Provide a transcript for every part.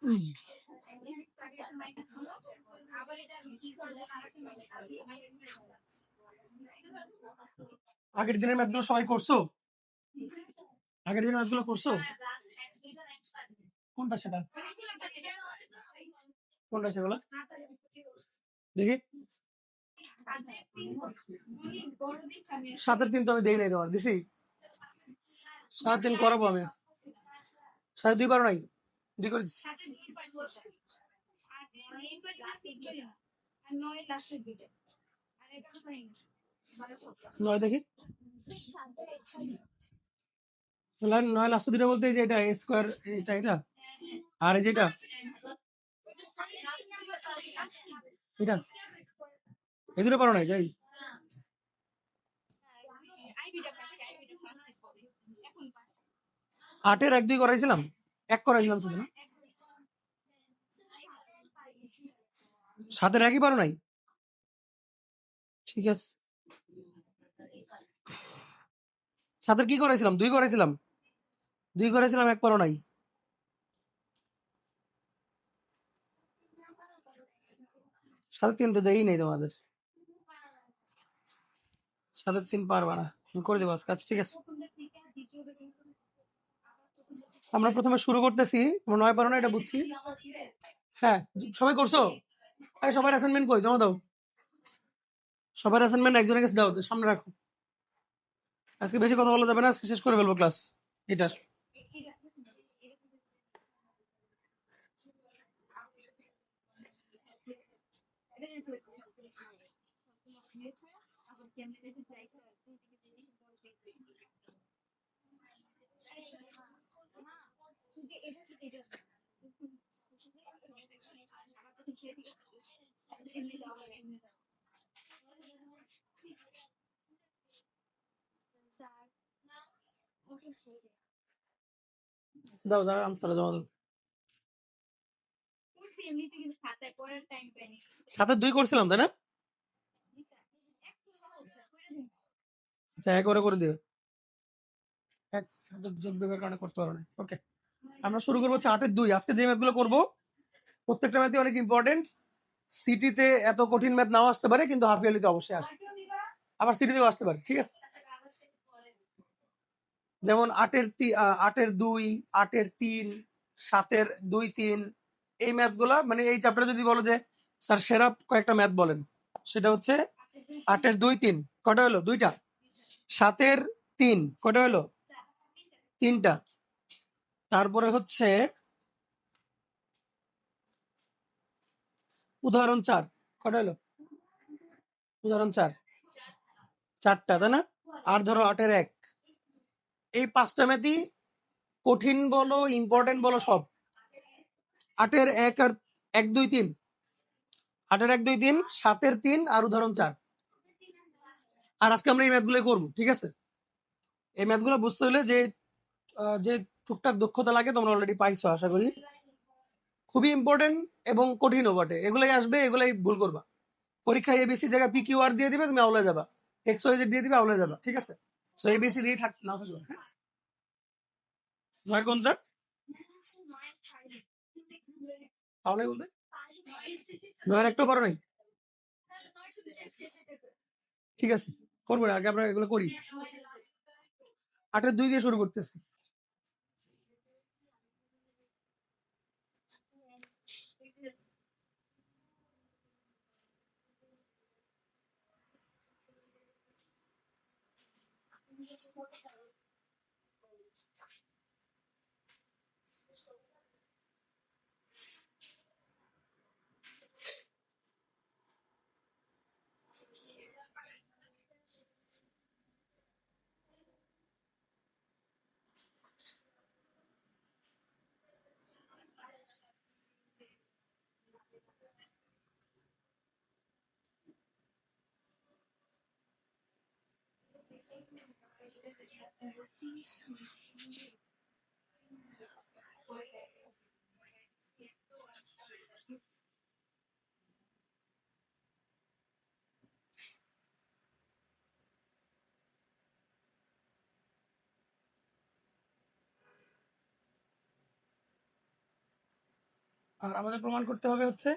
উম, আগের দিনের ম্যাথগুলো সবাই করছো? আগের দিনের ম্যাথগুলো করছো? কোনটা সেটা? কোনটা সেগুলো? দেখি। 7-3 তো আমি দেই নাই তোমার, দিছি? 7-3 করাবো আমি আজ। 2.5 পারো নাই? 2 করে দিচ্ছি। 9 দেখি। 9 লাস্ট দুটো বলতে এই যে এটা স্কোয়ার, এটা আর এই যেটা এটা, এই দুটো পারো নাই যাই। 8-এর 1-2 করাইছিলাম, 1 করাইছিলাম শুধু না? 7-এর 1-ই পারো নাই? ঠিক আছে। 7-এর কি করাইছিলাম? 2 করাইছিলাম, 2 করাইছিলাম, 1 পারো নাই। 3.5 তো দেই নাই তোমাদের। 3.5 পারবা না, আমি করে দেবো আজকে। আচ্ছা, ঠিক আছে। আমরা প্রথমে শুরু করতেছি, তোমরা 9 পারো না এটা বুঝছি। হ্যাঁ, সবাই করছো? সবার অ্যাসাইনমেন্ট কই, জমা দাও। সবার অ্যাসাইনমেন্ট একজনের কাছে দাও, তো সামনে রাখো। আজকে বেশি কথা বলা যাবে না, আজকে শেষ করে ফেলবো ক্লাস এটার। দাও, যারা আনসার জমা দাও। 7-এর 2 করছিলাম তাই না? আচ্ছা, 1 করে দিও। 1 যোগ বিয়োগের কারণে করতে পারো না। ওকে, আমরা শুরু করবো হচ্ছে 8-এর 2। আজকে যে ম্যাথগুলো করবো প্রত্যেকটা ম্যাথই অনেক ইম্পর্টেন্ট। সিটিতে এত কঠিন ম্যাথ নাও আসতে পারে, কিন্তু হাফ ইয়ারলিতে অবশ্যই আসবে, আবার সিটিতেও আসতে পারে। ঠিক আছে, যেমন 8-এর 2, 8-এর 3, 7-এর 2-3, এই ম্যাথগুলা মানে এই চ্যাপ্টারে যদি বলো যে স্যার সেরা কয়েকটা ম্যাথ বলেন, সেটা হচ্ছে 8-এর 2, 3 কটা হলো? 2টা। 7-এর 3 কটা হলো? 3টা। তারপরে হচ্ছে উদাহরণ 4 কটা হলো? উদাহরণ 4, 4টা তাই না? আর ধরো 8-এর 1। এই 5টা ম্যাথই কঠিন বলো ইম্পর্টেন্ট বলো সব। 8-এর 1 আর 1, 2, 3, 8-এর 1, 2, 3, 7-এর 3 আর উদাহরণ 4। আর আজকে আমরা এই ম্যাথগুলো করবো। ঠিক আছে, এই ম্যাথগুলো বুঝতে হলে যে টুকটাক দক্ষতা লাগে তোমরা অলরেডি পাইছো আশা করি। খুবই ইম্পর্টেন্ট এবং কঠিনও বটে। এগুলাই আসবে, এগুলাই ভুল করবা। পরীক্ষায় এবিসি জায়গায় PQR দিয়ে দিবে, তুমি আউলে যাবা। XYZ দিয়ে দিবে, আউলে যাবা। ঠিক আছে, সো এবিসি দিয়ে না থাকবে। হ্যাঁ, 9 কোনটা? তাহলে বলবে 9-এর একটাও পারো নাই? ঠিক আছে, করবো না, আগে আমরা এগুলো করি। 8-এর 2 দিয়ে শুরু করতেছি। আর আমাদের প্রমাণ করতে হবে হচ্ছে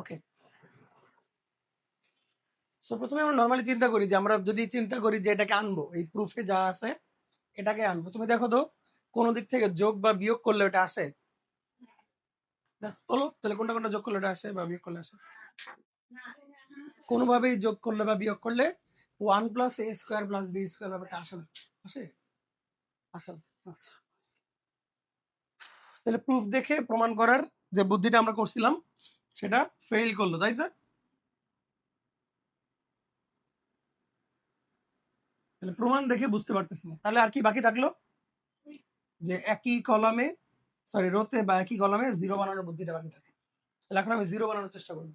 ওকে। সো প্রথমে আমরা নর্মালি চিন্তা করি যে আমরা যদি চিন্তা করি যে এটাকে আনবো, এই প্রুফে যা আছে এটাকে আনবো, তুমি দেখো তো কোন দিক থেকে যোগ বা বিয়োগ করলে ওটা আসে? বলো তাহলে কোনটা কোনটা যোগ করলে ওটা আসে বা বিয়োগ করলে আসে? কোনোভাবেই যোগ করলে বা বিয়োগ করলে 1 + a² + b² ব্যাপারটা আসে না। আসে? আসে না। আচ্ছা, তাহলে প্রুফ দেখে প্রমাণ করার যে বুদ্ধিটা আমরা করছিলাম সেটা ফেল করলো, তাই তো? তাহলে প্রমাণ দেখে বুঝতে পারতেছি না, তাহলে আর কি বাকি থাকলো? যে একই কলামে, সরি রোতে বা একই কলামে জিরো বানানোর বুদ্ধিটা বাকি থাকে। তাহলে এখন আমি জিরো বানানোর চেষ্টা করবো,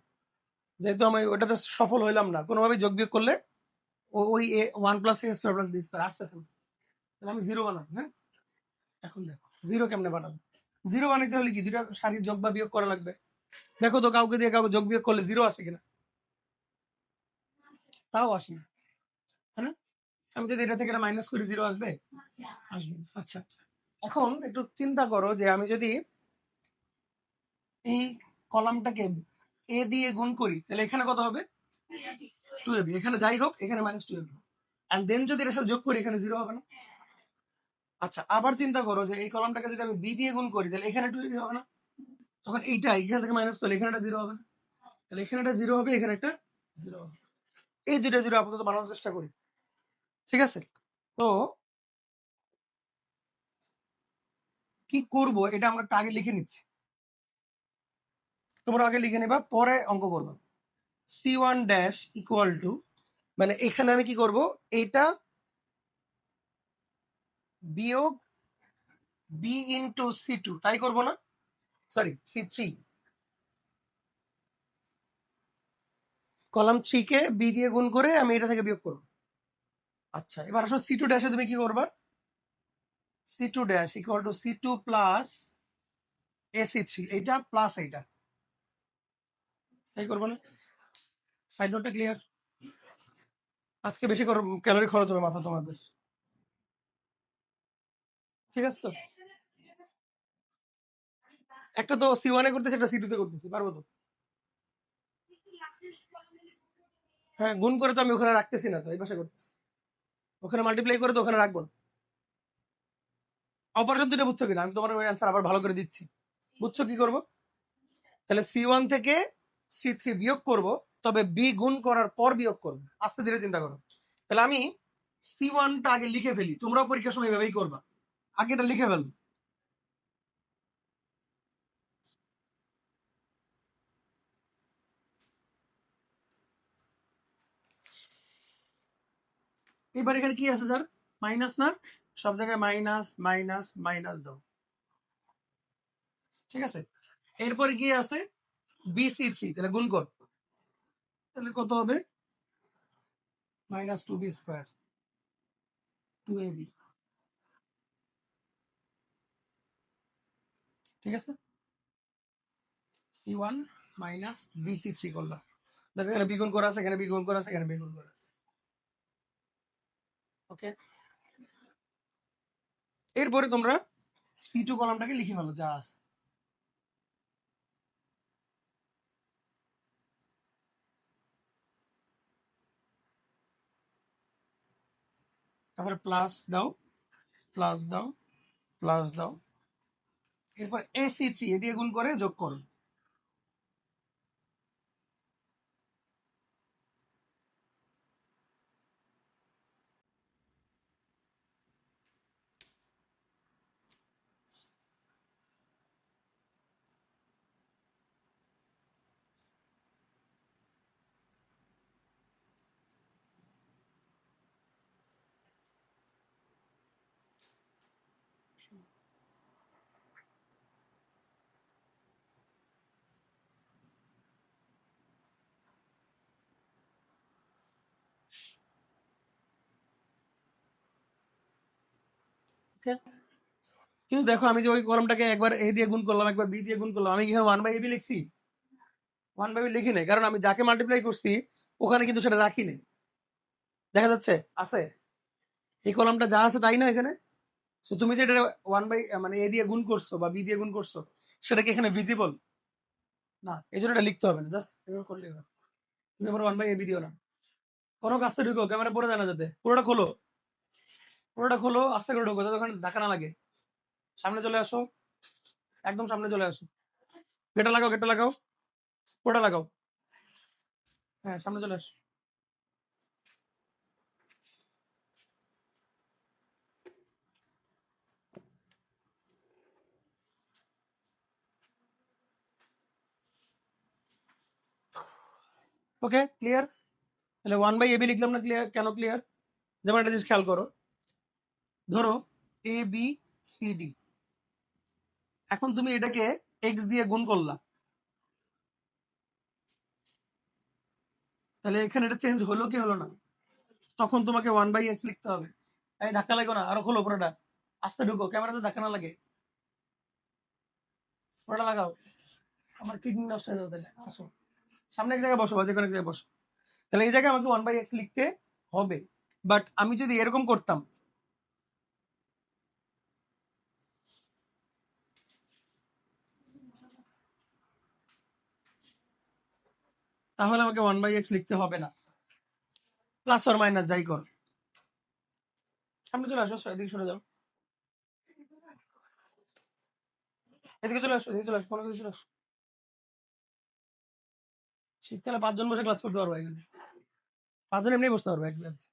যেহেতু আমি ওটাতে সফল হইলাম না কোনোভাবে যোগ বিয়োগ করলে ওই 1 + a² + b² আসতেছে না, তাহলে আমি জিরো বানাবো। হ্যাঁ, এখন দেখো জিরো কেমনে বানাবো। জিরো বানাইতে হলে কি দুইটা সারির যোগ বা বিয়োগ করা লাগবে। দেখো তো কাউকে দিয়ে কাউকে যোগ বিয়োগ করলে জিরো আসে কিনা? তাও আসে না, তাই না? আমি যদি এটা থেকে এটা মাইনাস করি জিরো আসবে? আসবে না। আচ্ছা, এখন একটু চিন্তা করো যে আমি যদি এই কলামটাকে এ দিয়ে গুণ করি তাহলে এখানে কত হবে? 2ab। এখানে যাই হোক এখানে -2ab, এন্ড দেন যদি এর সাথে যোগ করি এখানে জিরো হবে না? আচ্ছা, আবার চিন্তা করো যে এই কলামটাকে যদি আমি বি দিয়ে গুণ করি তাহলে এখানে 2ab হবে না? তখন এইটা এখান থেকে মাইনাস করলে এখানে একটা জিরো হবে না? তাহলে এখানে একটা জিরো হবে, এখানে একটা জিরো হবে। এই দুইটা জিরো আপাতত বানানোর চেষ্টা করি, ঠিক আছে? তো কি করব এটা আমরা একটা আগে লিখে নিচ্ছি, তোমরা আগে লিখে নেবা পরে অঙ্ক করবো। c1 ড্যাশ ইকুয়াল টু, মানে এখানে আমি কি করব, এটা বিয়োগ বি ইন্টু c2, তাই করব না? Sorry c3, column 3 K B দিয়ে গুণ করে আমি এটা থেকে বিয়োগ করব। আচ্ছা, এবার আসো c2 ড্যাশে তুমি কি করবা? c2 dash equal two c2 plus ac3, এইটা প্লাস এইটা, তাই করবো না? সাইড নোটটা ক্লিয়ার? আজকে বেশি ক্যালোরি খরচ হবে মাথা তোমাদের, ঠিক আছে তো? একটা তো c1 এ করতেছি, একটা c2 তে করতেছি, পারবো তো? হ্যাঁ, গুণ করে তো আমি ওখানে রাখতেছি না, তো এই পাশে করতেছি। ওখানে মাল্টিপ্লাই করে তো ওখানে রাখবো না। অপারেশন দুটো বুঝছো কিনা? আমি তোমার ওই অ্যান্সার আবার ভালো করে দিচ্ছি, বুঝছো কি করব? তাহলে c1 থেকে c3 বিয়োগ করব, তবে বি গুণ করার পর বিয়োগ করব। আস্তে ধীরে চিন্তা করো। তাহলে আমি c1টা আগে লিখে ফেলি, তোমরাও পরীক্ষার সময় এভাবেই করবা, আগে এটা লিখে ফেলো। এবার এখানে কি আছে স্যার? মাইনাস না? সব জায়গায় মাইনাস মাইনাস মাইনাস দাও, ঠিক আছে? এরপরে কি আছে? bc3, তাহলে গুণ কর, তাহলে কত হবে? -2b², 2ab, ঠিক আছে? c1 মাইনাস bc3 করলাম, দেখো এখানে বিগুণ করা আছে, এখানে বিগুণ করা আছে, এখানে বিগুণ করা আছে। ওকে, এরপরে তোমরা c2 কলামটাকে লিখে ফেলো যা আছে, তারপরে প্লাস দাও, প্লাস দাও, প্লাস দাও, এরপর ac3 এ দিয়ে গুণ করে যোগ করো, কিন্তু দেখো আমি যে ওই কলমটাকে একবার এ দিয়ে গুণ করলাম, একবার বি দিয়ে গুণ করলাম, আমি কি ওয়ান বাই এবি লিখছি? ওয়ান বাই বি লিখি নাই, কারণ আমি যাকে মাল্টিপ্লাই করছি ওখানে কিন্তু সেটা রাখি নাই। দেখা যাচ্ছে আছে এই কলমটা যা আছে তাই না এখানে। তো তুমি যে এটা ওয়ান বাই মানে এ দিয়ে গুণ করছো বা বি দিয়ে গুণ করছো, সেটা কি এখানে ভিজিবল না? এই জন্য এটা লিখতে হবে না, জাস্ট এভাবে করলে হবে। তুমি আবার ওয়ান বাই এবি দিও না। কোনো কাজটা ঢুকো, ক্যামেরা পড়ে যায় না যাতে। পুরোটা খোলো, পুরোটা খোলো, আস্তে করে ঢুকো যাতে ওখানে ধাক্কা না লাগে। সামনে চলে আসো, একদম সামনে চলে আসো। গেটটা লাগাও, গেটটা লাগাও, পুরোটা লাগাও। হ্যাঁ, সামনে চলে আসো। ওকে, ক্লিয়ার? তাহলে ওয়ান বাই এবি লিখলাম না, ক্লিয়ার? কেন ক্লিয়ার? যেমন একটা জিনিস খেয়াল করো, ধরো এ বি সি ডি, এখন তুমি এটাকে এক্স দিয়ে গুণ করলা, তাহলে এখানে এটা চেঞ্জ হলো কি হলো না? তখন তোমাকে ওয়ান বাই এক্স লিখতে হবে। এই ধাক্কা লাগো না, আরো খোলো পুরোটা, আস্তে ঢুকো, ক্যামেরাতে ধাক্কা না লাগে, পুরোটা লাগাও। আমার কিডনি নষ্ট হয়ে যাবে তাহলে। আসো সামনে এক জায়গায় বসো বা যে কোনো এক জায়গায় বসো। তাহলে এই জায়গায় আমাকে ওয়ান বাই এক্স লিখতে হবে। বাট আমি যদি এরকম করতাম, তাহলে আমাকে ওয়ান বাই এক্স লিখতে হবে না, প্লাস অর মাইনাস যাই কর। সামনে চলে আসো, এদিকে সরে যাও, এদিকে চলে আসো, এদিকে চলে আসো, কোনো দিকে চলে আসো। শীতকালে 5 জন বসে ক্লাস করতে পারবো এখানে, 5 জন এমনি বসতে পারবো এক বেঞ্চে।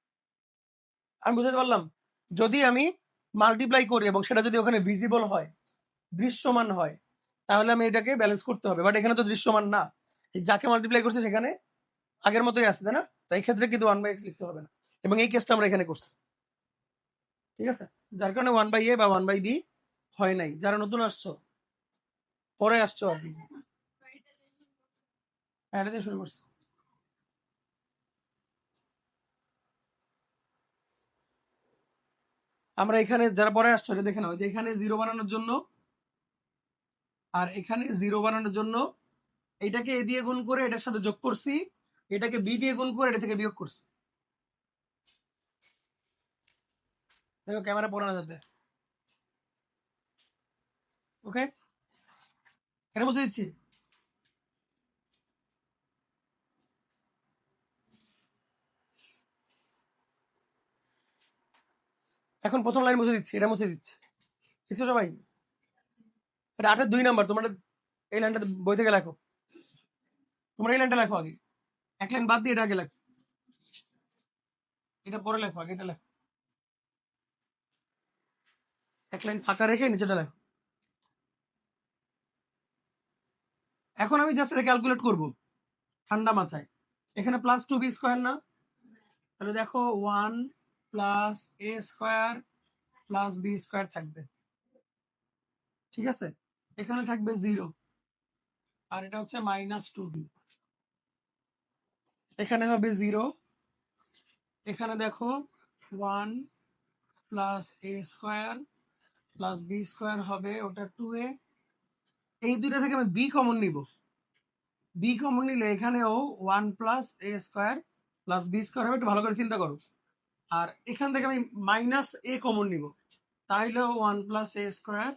আমি বুঝাতে পারলাম? যদি আমি মাল্টিপ্লাই করি এবং সেটা যদি ওখানে ভিজিবল হয়, দৃশ্যমান হয়, তাহলে আমি এটাকে ব্যালেন্স করতে হবে। বাট এখানে তো দৃশ্যমান না, এই যাকে মাল্টিপ্লাই করছে সেখানে আগের মতোই আছে, তাই না? তো এই ক্ষেত্রে কিন্তু ওয়ান বাই এক্স লিখতে হবে না, এবং এই কেসটা আমরা এখানে করছি। ঠিক আছে, যার কারণে ওয়ান বাই এ বা ওয়ান বাই বি হয় নাই। যারা নতুন আসছো, পরে আসছো আর কি, এটা দিয়ে শুরু করছি। আমরা এখানে যারা পরে আসছো এটা দেখে নাও, যে এখানে জিরো বানানোর জন্য আর এখানে জিরো বানানোর জন্য এটাকে এ দিয়ে গুণ করে এটার সাথে যোগ করছি, এটাকে বি দিয়ে গুণ করে এটা থেকে বিয়োগ করছি। দেখো ক্যামেরা পড়ে না যাতে। ওকে, এটা বুঝে দিচ্ছি। এখন প্রথম লাইন মুছে দিচ্ছি, এটা মুছে দিচ্ছি। দেখছো সবাই? এটা 8-এর 2 নাম্বার, তোমরা এই লাইনটা বই থেকে লেখো, তোমরা এই লাইনটা লেখো আগে, এক লাইন বাদ দিয়ে এটা আগে লেখো, এটা পরে লেখো, আগে এটা লেখো, এক লাইন ফাঁকা রেখে নিচেটা লেখো। এখন আমি জাস্ট এটা ক্যালকুলেট করবো ঠান্ডা মাথায়। এখানে প্লাস 2b স্কোয়ার না? তাহলে দেখো 1 plus a square plus b square থাকবে, ঠিক আছে? এখানে থাকবে 0, আর এটা হচ্ছে মাইনাস 2b। এখানে হবে 0, এখানে দেখো 1 plus a square plus b square হবে, ওটা 2a। এই দুইটা থেকে আমি b কমন নিব, বি কমন নিলে এখানেও 1 plus A square plus B square হবে, একটু ভালো করে চিন্তা করো। আর এখান থেকে আমি মাইনাস এ কমন নিব, তাইলেও 1 plus A square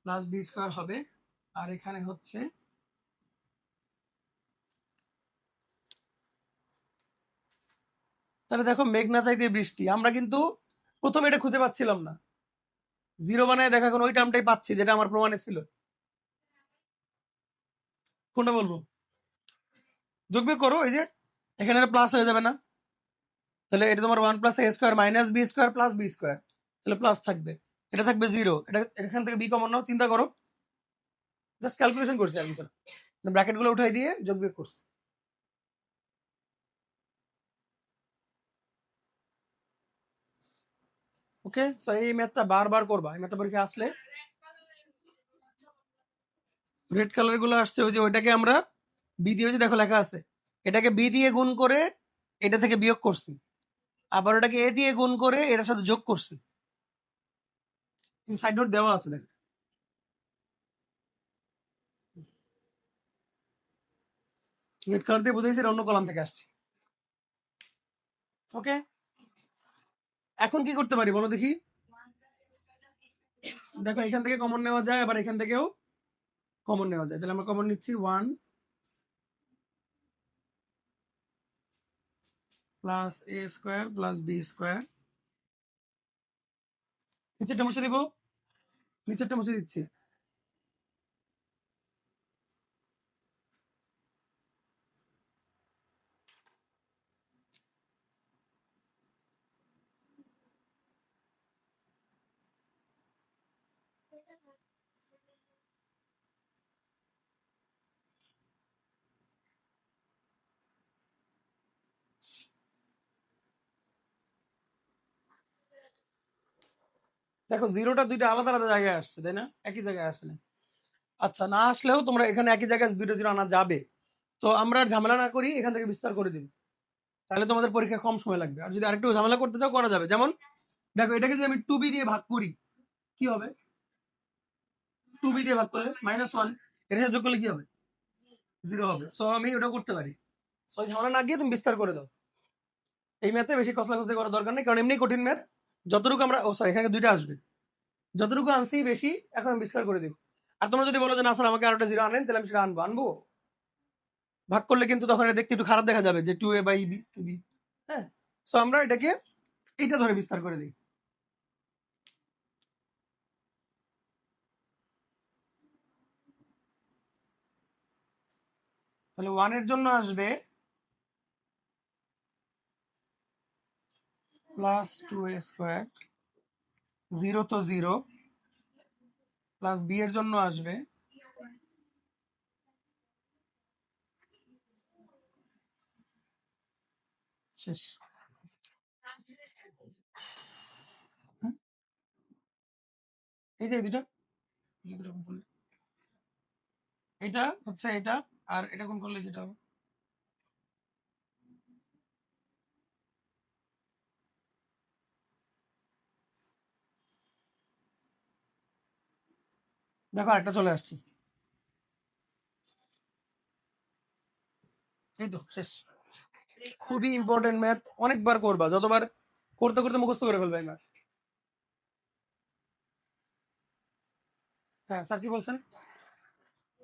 plus B square হবে। আর এখানে হচ্ছে তাহলে দেখো মেঘ না চাইতে বৃষ্টি, আমরা কিন্তু প্রথমে এটা খুঁজে পাচ্ছিলাম না, জিরো বানায় দেখা এখন ওই টার্মটাই পাচ্ছি যেটা আমার প্রমাণে ছিল। কোনটা বলবো? যোগ বিয়োগ করো, এই যে এখানে এটা প্লাস হয়ে যাবে না? তাহলে এটা তোমার 1 plus A square minus B square plus B square, তাহলে প্লাস থাকবে, এটা থাকবে 0, এটা এখান থেকে বি কমন নাও, চিন্তা করো, জাস্ট ক্যালকুলেশন করছি আর কিছু না, ব্র্যাকেট গুলো উঠাই দিয়ে যোগ বিয়োগ করছি। ওকে, সো এই ম্যাথটা বারবার করবা। এই ম্যাথটা পরীক্ষা আসলে রেড কালার গুলো আসছে, ওই যে ওইটাকে আমরা বি দিয়ে, ওই যে দেখো লেখা আছে, এটাকে বি দিয়ে গুণ করে এটা থেকে বিয়োগ করছি, আবার ওটাকে এ দিয়ে গুণ করে এটার সাথে যোগ করছি। সাইড নোট দেওয়া আছে দেখো। রেড কালার দিয়ে বুঝাইছি এটা অন্য কলাম থেকে আসছে। ওকে, এখন কি করতে পারি বলো দেখি। দেখো এখান থেকে কমন নেওয়া যায়, আবার এখান থেকেও কমন নেওয়া যায়। তাহলে আমরা কমন নিচ্ছি 1 plus A square plus B square. নিচেরটা মুছে দিব, নিচেরটা মুছে দিচ্ছি। দেখো জিরোটা দুইটা আলাদা আলাদা জায়গায় আসছে, তাই না? একই জায়গায় আসে না। আচ্ছা, না আসলেও তোমরা এখানে একই জায়গায় দুইটা জিরো আনা যাবে। তো আমরা আর ঝামেলা না করি, এখান থেকে বিস্তার করে দিব, তাহলে তোমাদের পরীক্ষা কম সময় লাগবে। আর যদি আরেকটু ঝামেলা করতে চাও করা যাবে। যেমন দেখো এটাকে যদি আমি 2b দিয়ে ভাগ করি, কি হবে? 2b দিয়ে ভাগ করলে -1, এর সাথে যোগ করলে কি হবে? 0 হবে। সো আমি ওটা করতে পারি। সো ঝামেলা না গিয়ে তুমি বিস্তার করে দাও। এই ম্যাথে বেশি কসলাকসলি করার দরকার নেই, কারণ এমনি কঠিন ম্যাথ। যতটুকু আমরা, ও সরি, এখানে দুইটা আসবে, যতটুকু আনছি বেশি, এখন আমি বিস্তার করে দিব। আর তোমরা যদি বলো যে না স্যার আমাকে আরেকটা জিরো আনেন, তাহলে আমি সেটা আনবো। আনবো ভাগ করলে কিন্তু তখন এটা দেখতে একটু খারাপ দেখা যাবে যে 2a/b 2b। হ্যাঁ, সো আমরা এটাকে এইটা ধরে বিস্তার করে দিই। তাহলে 1 এর জন্য আসবে +2a², 0 তো 0, প্লাস বি এর জন্য আসবে শেষ। হ্যাঁ? এই যে এই দুটা, এই দুটো গুণ করলে এটা হচ্ছে এটা, আর এটা গুণ করলে যেটা হবে। দেখো আরেকটা চলে আসছে। এই তো শেষ। খুবই ইম্পর্টেন্ট ম্যাথ, অনেকবার করবা, যতবার করতে করতে মুখস্থ করে ফেলবে ম্যাথ। হ্যাঁ স্যার কি বলছেন?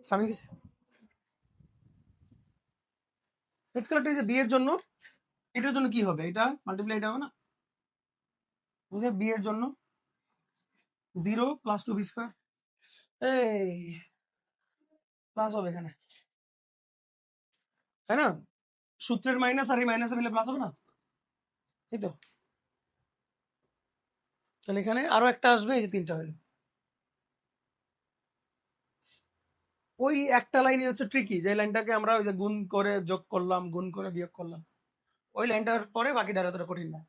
সামিন কিছু রেড কালারটা যে বি এর জন্য, এটার জন্য কি হবে? এটা মাল্টিপ্লাই, এটা হবে না? বুঝে বি এর জন্য 0 +2b², এই প্লাস হবে এখানে, তাই না? সূত্রের মাইনাস আর এই মাইনাসে মিলে প্লাস হবে না? এই তো। তাহলে এখানে আরো একটা আসবে, এই যে 3টা হলো। ওই একটা লাইনই হচ্ছে ট্রিকি, যে লাইনটাকে আমরা ওই যে গুণ করে যোগ করলাম, গুণ করে বিয়োগ করলাম, ওই লাইনটার পরে বাকিটা আর এতটা কঠিন না।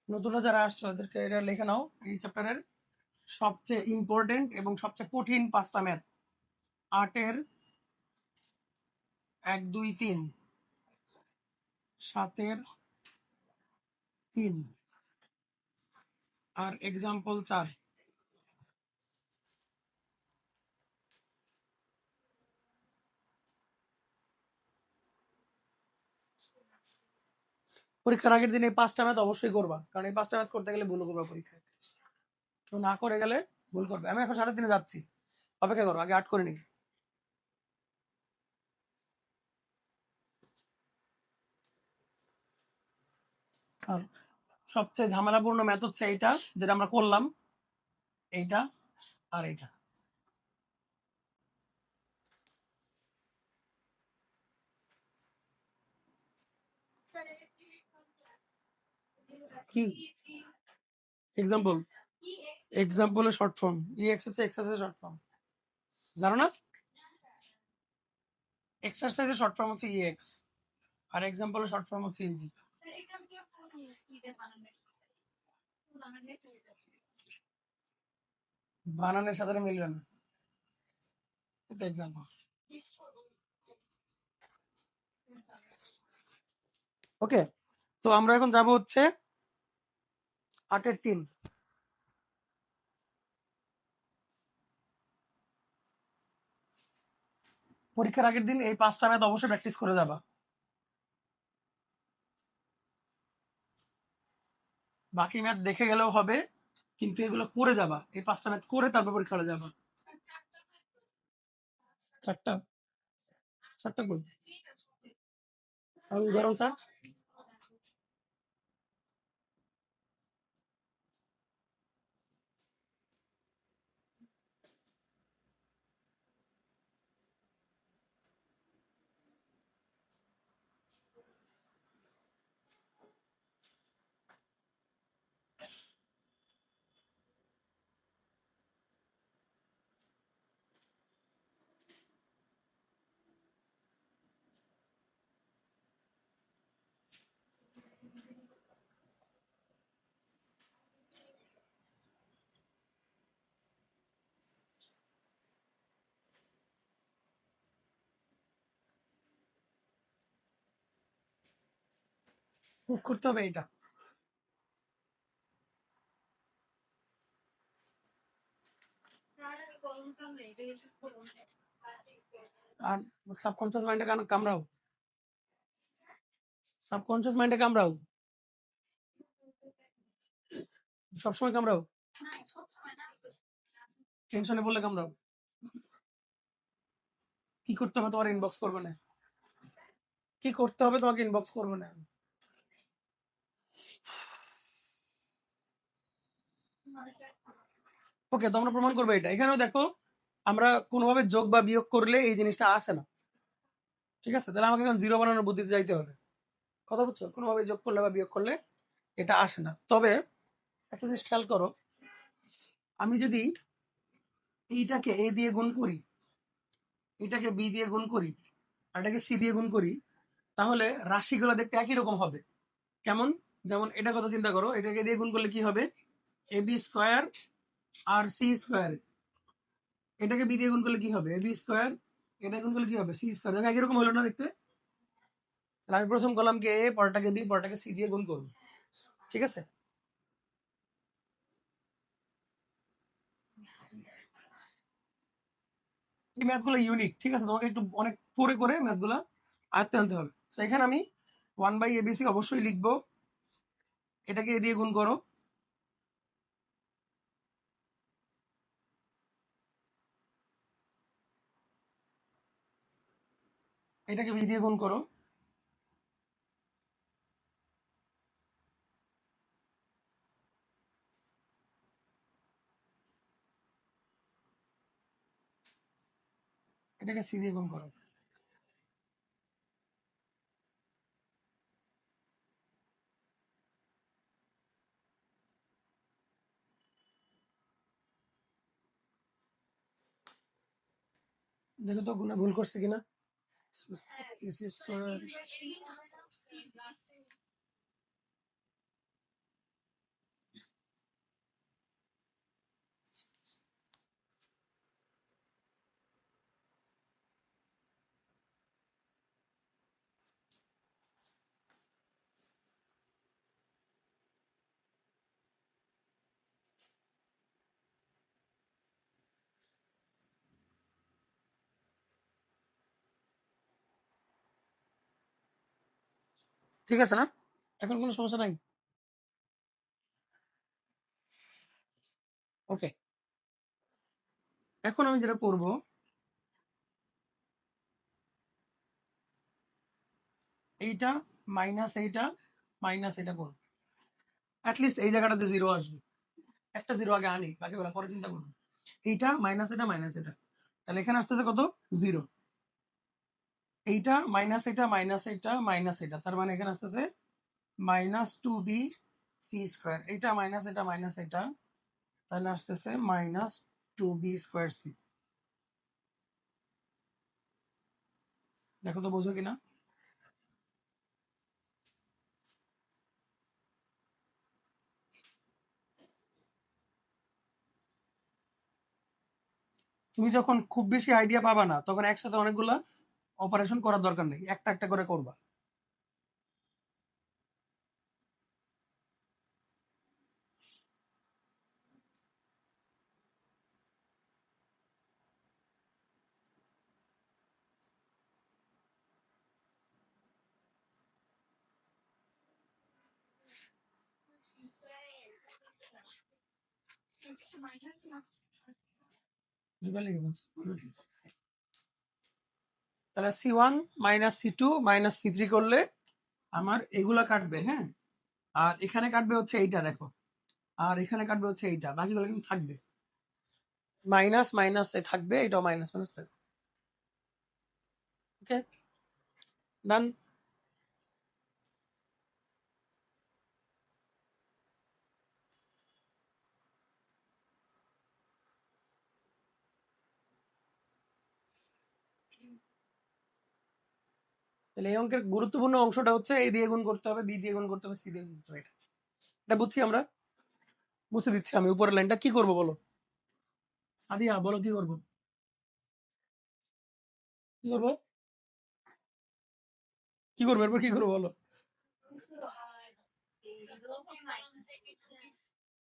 নতুনরা যারা আসছো ওদেরকে এটা লিখে নাও, এই চ্যাপ্টারের সবচেয়ে ইম্পর্টেন্ট এবং সবচেয়ে কঠিন 5টা ম্যাথ: 8-এর 1, 2, 3, 7-এর 3, আর এক্সাম্পল 4। পরীক্ষার আগের দিন এই 5টা ম্যাথ অবশ্যই করবা, কারণ এই 5টা ম্যাথ করতে গেলে ভুল করবা পরীক্ষায়। কেউ না করে গেলে ভুল করবে। আমি এখন 7-এর যাচ্ছি, অপেক্ষা করো, আগে 8 করে নিই। আর সবচেয়ে ঝামেলাপূর্ণ ম্যাথ হচ্ছে এইটা, যেটা আমরা করলাম, এইটা আর এইটা। কি এক্সাম্পল? এক্সাম্পলের শর্ট ফর্ম EX হচ্ছে এক্সারসাইজের শর্ট ফর্ম, জানো না? এক্সারসাইজের শর্ট ফর্ম হচ্ছে ইএক্স, আর এক্সাম্পলের শর্ট ফর্ম হচ্ছে ইজি। বানানের সাথে মিলবে না, এটা এক্সাম্পল। ওকে, তো আমরা এখন যাব হচ্ছে 8-3। পরীক্ষার আগের দিন এই 5টা ম্যাথ অবশ্যই প্র্যাকটিস করে যাবা। বাকি ম্যাথ দেখে গেলেও হবে, কিন্তু এগুলো করে যাবা, এই 5টা ম্যাথ করে তারপর পরীক্ষা হলে যাবা। 4টা 4টা কই, উদাহরণ 4। প্রুফ করতে হবে এটা। আর সাবকনশিয়াস মাইন্ডে কামড়াও, সাবকনশিয়াস মাইন্ডে কামড়াও, সবসময় কামড়াও, টেনশনে বললে কামড়াও। কি করতে হবে তোমার ইনবক্স করবে না, কি করতে হবে তোমাকে ইনবক্স করবে না। ওকে, তো আমরা প্রমাণ করবো এটা। এখানেও দেখো, আমরা কোনোভাবে যোগ বা বিয়োগ করলে এই জিনিসটা আসে না, ঠিক আছে? তাহলে আমাকে এখন জিরো বানানোর বুদ্ধিতে যাইতে হবে, কথা বুঝছো? কোনোভাবে যোগ করলে বা বিয়োগ করলে এটা আসে না। তবে একটা জিনিস খেয়াল করো, আমি যদি এইটাকে এ দিয়ে গুণ করি, এটাকে বি দিয়ে গুণ করি, আর এটাকে সি দিয়ে গুণ করি, তাহলে রাশিগুলো দেখতে একই রকম হবে। কেমন? যেমন এটা কথা চিন্তা করো, এটাকে দিয়ে গুণ করলে কি হবে? এ বি স্কোয়ার আর সি স্কোয়ার। এটাকে বি দিয়ে গুণ করলে কি হবে? A B square. এটা গুণ করলে কি হবে? C square. দেখো একই রকম হলো না দেখতে? তাহলে আমি প্রথম কলামকে এ, পরটাকে বি, পরটাকে সি দিয়ে গুণ করবো, ঠিক আছে? এই ম্যাথগুলো ইউনিক, ঠিক আছে? তোমাকে একটু অনেক পরে করে ম্যাথগুলো আয়ত্তে আনতে হবে। তো এখানে আমি 1/abc অবশ্যই লিখবো, এটাকে এ দিয়ে গুণ করো, এটাকে বি দিয়ে গুণ করো, এটাকে সি দিয়ে গুণ করো। দেখো তো গুণে ভুল করছে কিনা। সি স্কোয়ার, ঠিক আছে না? এখন কোনো সমস্যা নাই? ওকে, এখন আমি যেটা করব, এইটা মাইনাস এইটা মাইনাস এটা করবো। অ্যাটলিস্ট এই জায়গাটাতে জিরো আসবে, একটা জিরো আগে আনি, বাকিগুলো পরে চিন্তা করবো। এইটা মাইনাস এটা মাইনাস এটা, তাহলে এখানে আসতেছে কত? জিরো। এইটা মাইনাস এটা মাইনাস এটা মাইনাস এটা, তার মানে এখানে আসতেছে -2b সি স্কোয়ার। এইটা মাইনাস এটা মাইনাস এটা, তাহলে আসতেছে -2b স্কোয়ার সি। দেখো তো বোঝো কিনা। তুমি যখন খুব বেশি আইডিয়া পাবা না, তখন একসাথে অনেকগুলা অপারেশন করার দরকার নেই, একটা একটা করে করবা। তাহলে C1 minus C2 minus C3 করলে আমার এগুলা কাটবে, হ্যাঁ। আর এখানে কাটবে হচ্ছে এইটা, দেখো। আর এখানে কাটবে হচ্ছে এইটা, বাকিগুলো কিন্তু থাকবে। মাইনাস মাইনাস থাকবে, এটাও মাইনাস মাইনাস থাকবে। ওকে, ডান। তাহলে এই অঙ্কের গুরুত্বপূর্ণ অংশটা হচ্ছে এই দিয়ে গুণ করতে হবে, বি দিয়ে গুণ করতে হবে, সি দিয়ে গুণ করতে হবে। এটা বুঝছি আমরা, বুঝে দিচ্ছি আমি। উপরের লাইনটা কি করবো বলো, সাদিয়া বলো কি করবো, কি করবো, কি করবো, এরপর কি করবো বলো।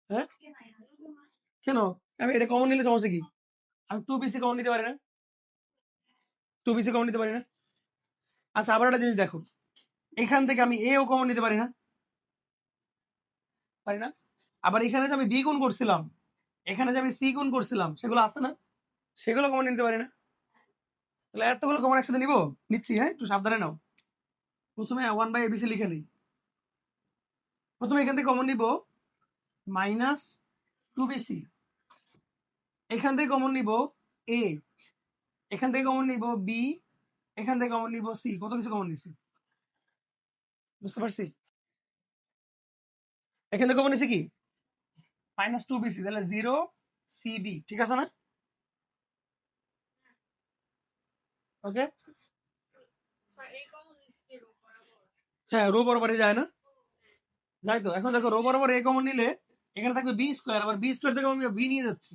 হ্যাঁ, কেন? আমি এটা কমন নিলে সমস্যা কি? আমি 2BC কমন নিতে পারি না? 2BC কমন নিতে পারি না? আচ্ছা, আবার একটা জিনিস দেখো, এখান থেকে আমি এও কমন নিতে পারি না? পারি না। আবার এখানে যে আমি বি গুণ করছিলাম, এখানে যে আমি সি গুণ করছিলাম, সেগুলো আছে না? সেগুলো কমন নিতে পারি না? তাহলে এতগুলো কমন একসাথে নিবো? নিচ্ছি, হ্যাঁ, একটু সাবধানে নাও। প্রথমে 1/ABC লিখে নিই। প্রথমে এখান থেকে কমন নিব মাইনাস 2BC, এখান থেকে কমন নিব এ, এখান থেকে কমন নিব বি, এখান থেকে কমন নিব সি। কত কিছু কমন নিছি, বুঝতে পারছি। এখান থেকে কমন নিছি কি, -2BC, তাহলে 0CB, ঠিক আছে না? ওকে, হ্যাঁ, রো বরাবরই যায় না? যাই তো। এখন দেখো, রো বরাবর এ কমন নিলে এখানে থাকবে বি স্কোয়ার, আবার বি স্কোয়ার থেকে আমি বি নিয়ে যাচ্ছি,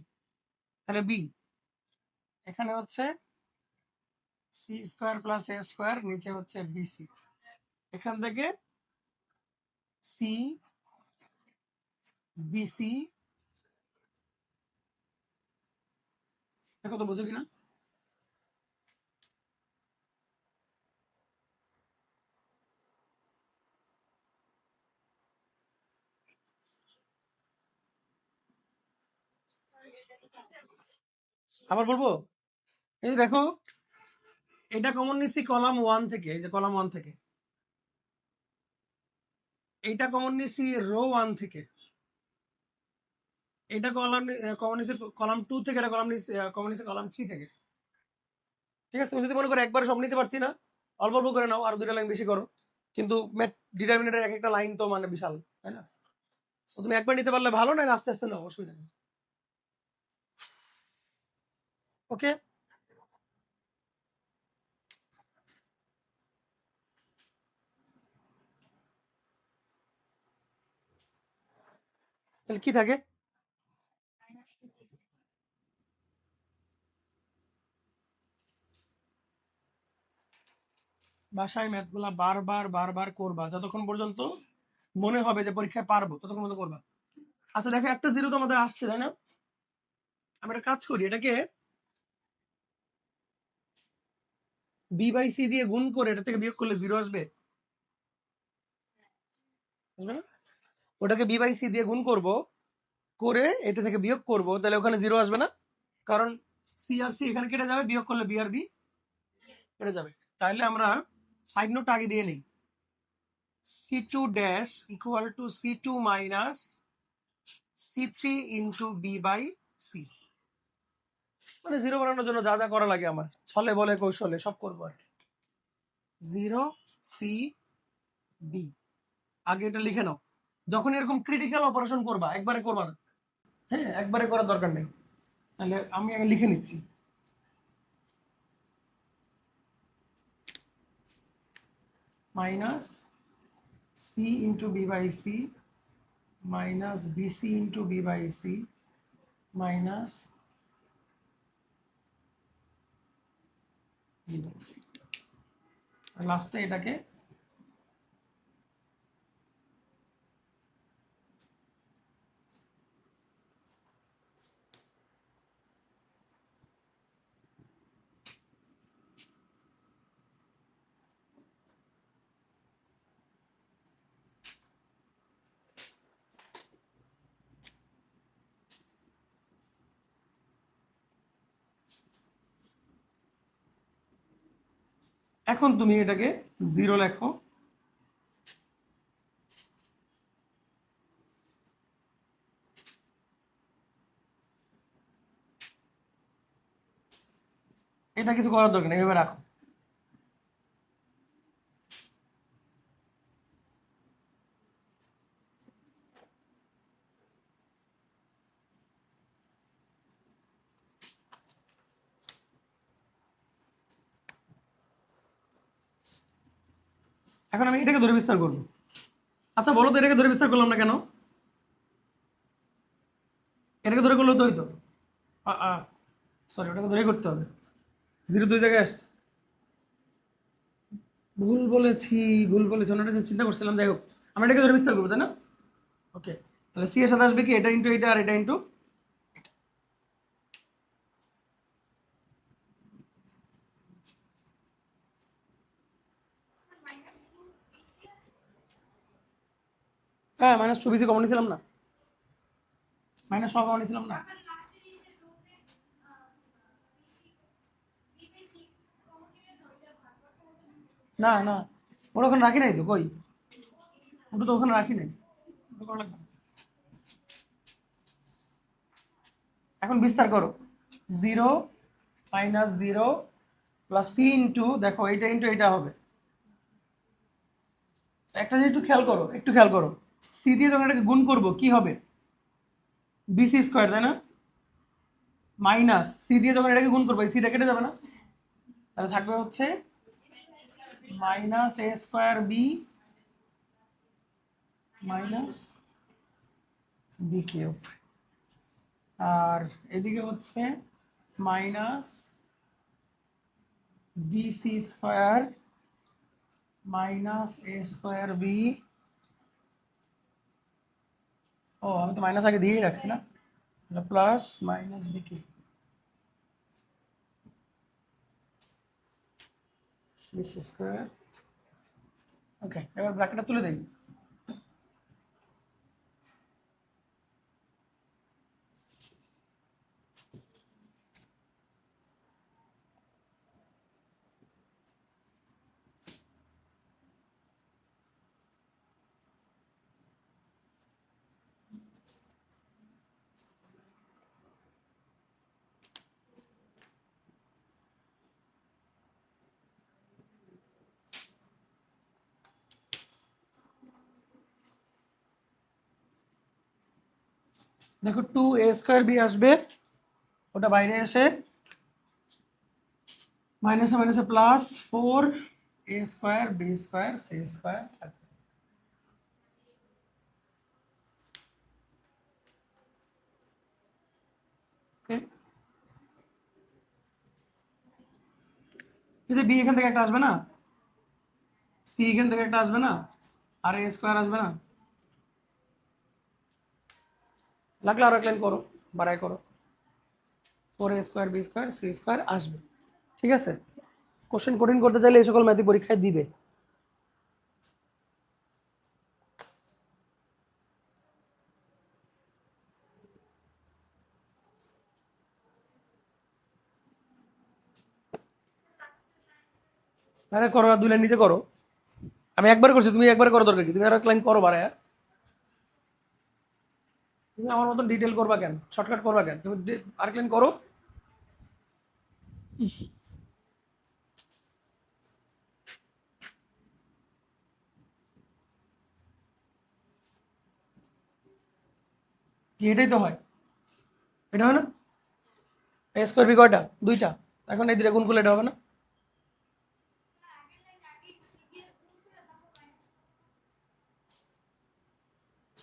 তাহলে বি এখানে হচ্ছে C square plus A square, নিচে হচ্ছে বিসি। এখান থেকে সি বিসি, দেখো তো বুঝো কিনা। আবার বলবো, এই যে দেখো, এটা কমন নিচ্ছি কলাম 1 থেকে, এই যে কলাম 1 থেকে। এইটা কমন নিচ্ছি রো 1 থেকে। এটা কমন নিচ্ছি কলাম 2 থেকে, এটা কমন নিচ্ছি কলাম 3 থেকে। ঠিক আছে, তুমি যদি মনে করো একবার সব নিতে পারছি না, অল্প অল্প করে নাও, আর দুটা লাইন বেশি করো। কিন্তু ডিটারমিনেটের এক একটা লাইন তো মানে বিশাল, তাই না? তো তুমি একবার নিতে পারলে ভালো, না আস্তে আস্তে নাও, অসুবিধা নেই। ওকে, তাহলে কি থাকে? বাসায় ম্যাথগুলা বারবার বারবার করবা, যতক্ষণ পর্যন্ত মনে হবে যে পরীক্ষায় পারবো, ততক্ষণ পর্যন্ত করবা। আচ্ছা দেখো, একটা জিরো তো আমাদের আসছে, তাই না? আমরা একটা কাজ করি, এটাকে B/C দিয়ে গুণ করে এটা থেকে বিয়োগ করলে জিরো আসবে, বুঝবে না? ওটাকে B/C দিয়ে গুণ করব, করে এটা থেকে বিয়োগ করব, তাহলে ওখানে জিরো আসবে না? কারণ সি আর সি এখানে কেটে যাবে, বিয়োগ করলে বি আর বি কেটে যাবে। তাহলে আমরা সাইড নোট আগে দিয়ে নিই। C2 dash equal two C2 minus C3 into B/C। মানে জিরো বানানোর জন্য যা যা করা লাগে আমার, ছলে বলে কৌশলে সব করবো আর কি। 0CB, আগে এটা লিখে নাও। যখন এরকম ক্রিটিক্যাল অপারেশন করবা, একবারে করবা না, হ্যাঁ, একবারে করার দরকার নেই। তাহলে আমি আগে লিখে নিচ্ছি। Minus C into B by C minus BC into B by C minus B by C. লাস্টে এটাকে এখন তুমি এটাকে 0 লেখো। এটা কিছু করার দরকার নেই, এভাবে রাখো। এখন আমি এটাকে ধরে বিস্তার করবো। আচ্ছা বলো তো, এটাকে ধরে বিস্তার করলাম না কেন? এটাকে ধরে করলেও তো হইতো। সরি, ওটাকে ধরেই করতে হবে। 0 দুই জায়গায় আসছে, ভুল বলেছি, ভুল বলেছি, অন্যটা চিন্তা করছিলাম। যাই হোক, আমরা এটাকে ধরে বিস্তার করবো, তাই না? ওকে, তাহলে সি এর সাথে আসবে কি এটা ইন্টু এটা আর এটা ইন্টু। হ্যাঁ, -2 বিসি কমন নিয়েছিলাম না, মাইনাস সব কমন নিয়েছিলাম না। না না, ওটা ওখানে রাখি নাই তো, কই ওটা তো ওখানে রাখি নাই, ওটা করা লাগবে না। এখন বিস্তার করো, 0 মাইনাস 0 প্লাস সি ইন্টু, দেখো এইটা ইন্টু এইটা হবে। একটা জিনিস একটু খেয়াল করো, একটু খেয়াল করো, সি দিয়ে যখন এটাকে গুণ করবো কি হবে? বিসি স্কোয়ার, তাই না? মাইনাস সি দিয়ে যখন এটাকে গুণ করবো এই সিটা কেটে যাবে না? তাহলে থাকবে হচ্ছে minus A square B minus B cube, আর এদিকে হচ্ছে minus BC square minus A square B. ও, আমি তো মাইনাস আগে দিয়েই রাখছি না, plus minus B cube BC square. Okay, এবার ব্র্যাকেটটা তুলে দেই। দেখো 2a স্কোয়ার বি আসবে, ওটা বাইরে এসে মাইনাসে মাইনাসে plus 4a square B square C square থাকবে। ওকে, এই যে বি এখান থেকে একটা আসবে না, সি এখান থেকে একটা আসবে না, আর এ স্কোয়ার আসবে না, লাগলে আরো এক লাইন করো, বাড়াই করো, 4a square B square C square আসবে। ঠিক আছে, কোশ্চেন কঠিন করতে চাইলে এই সকল ম্যাথই পরীক্ষায় দিবে। আরে করো, আর 2 লাইন নিচে করো। আমি একবার করছি, তুমি একবার করো, দরকার কি? তুমি আরো এক লাইন করো বাড়ায়। তুমি আমার মতন ডিটেল করবা কেন, শর্টকাট করবা কেন? তুমি আরেক লাইন করো। কি এটাই তো হয়, এটা হয় না? এ স্কোয়ার বি কয়টা? 2টা। এখন এই 2টা গুণ করলে এটা হবে না?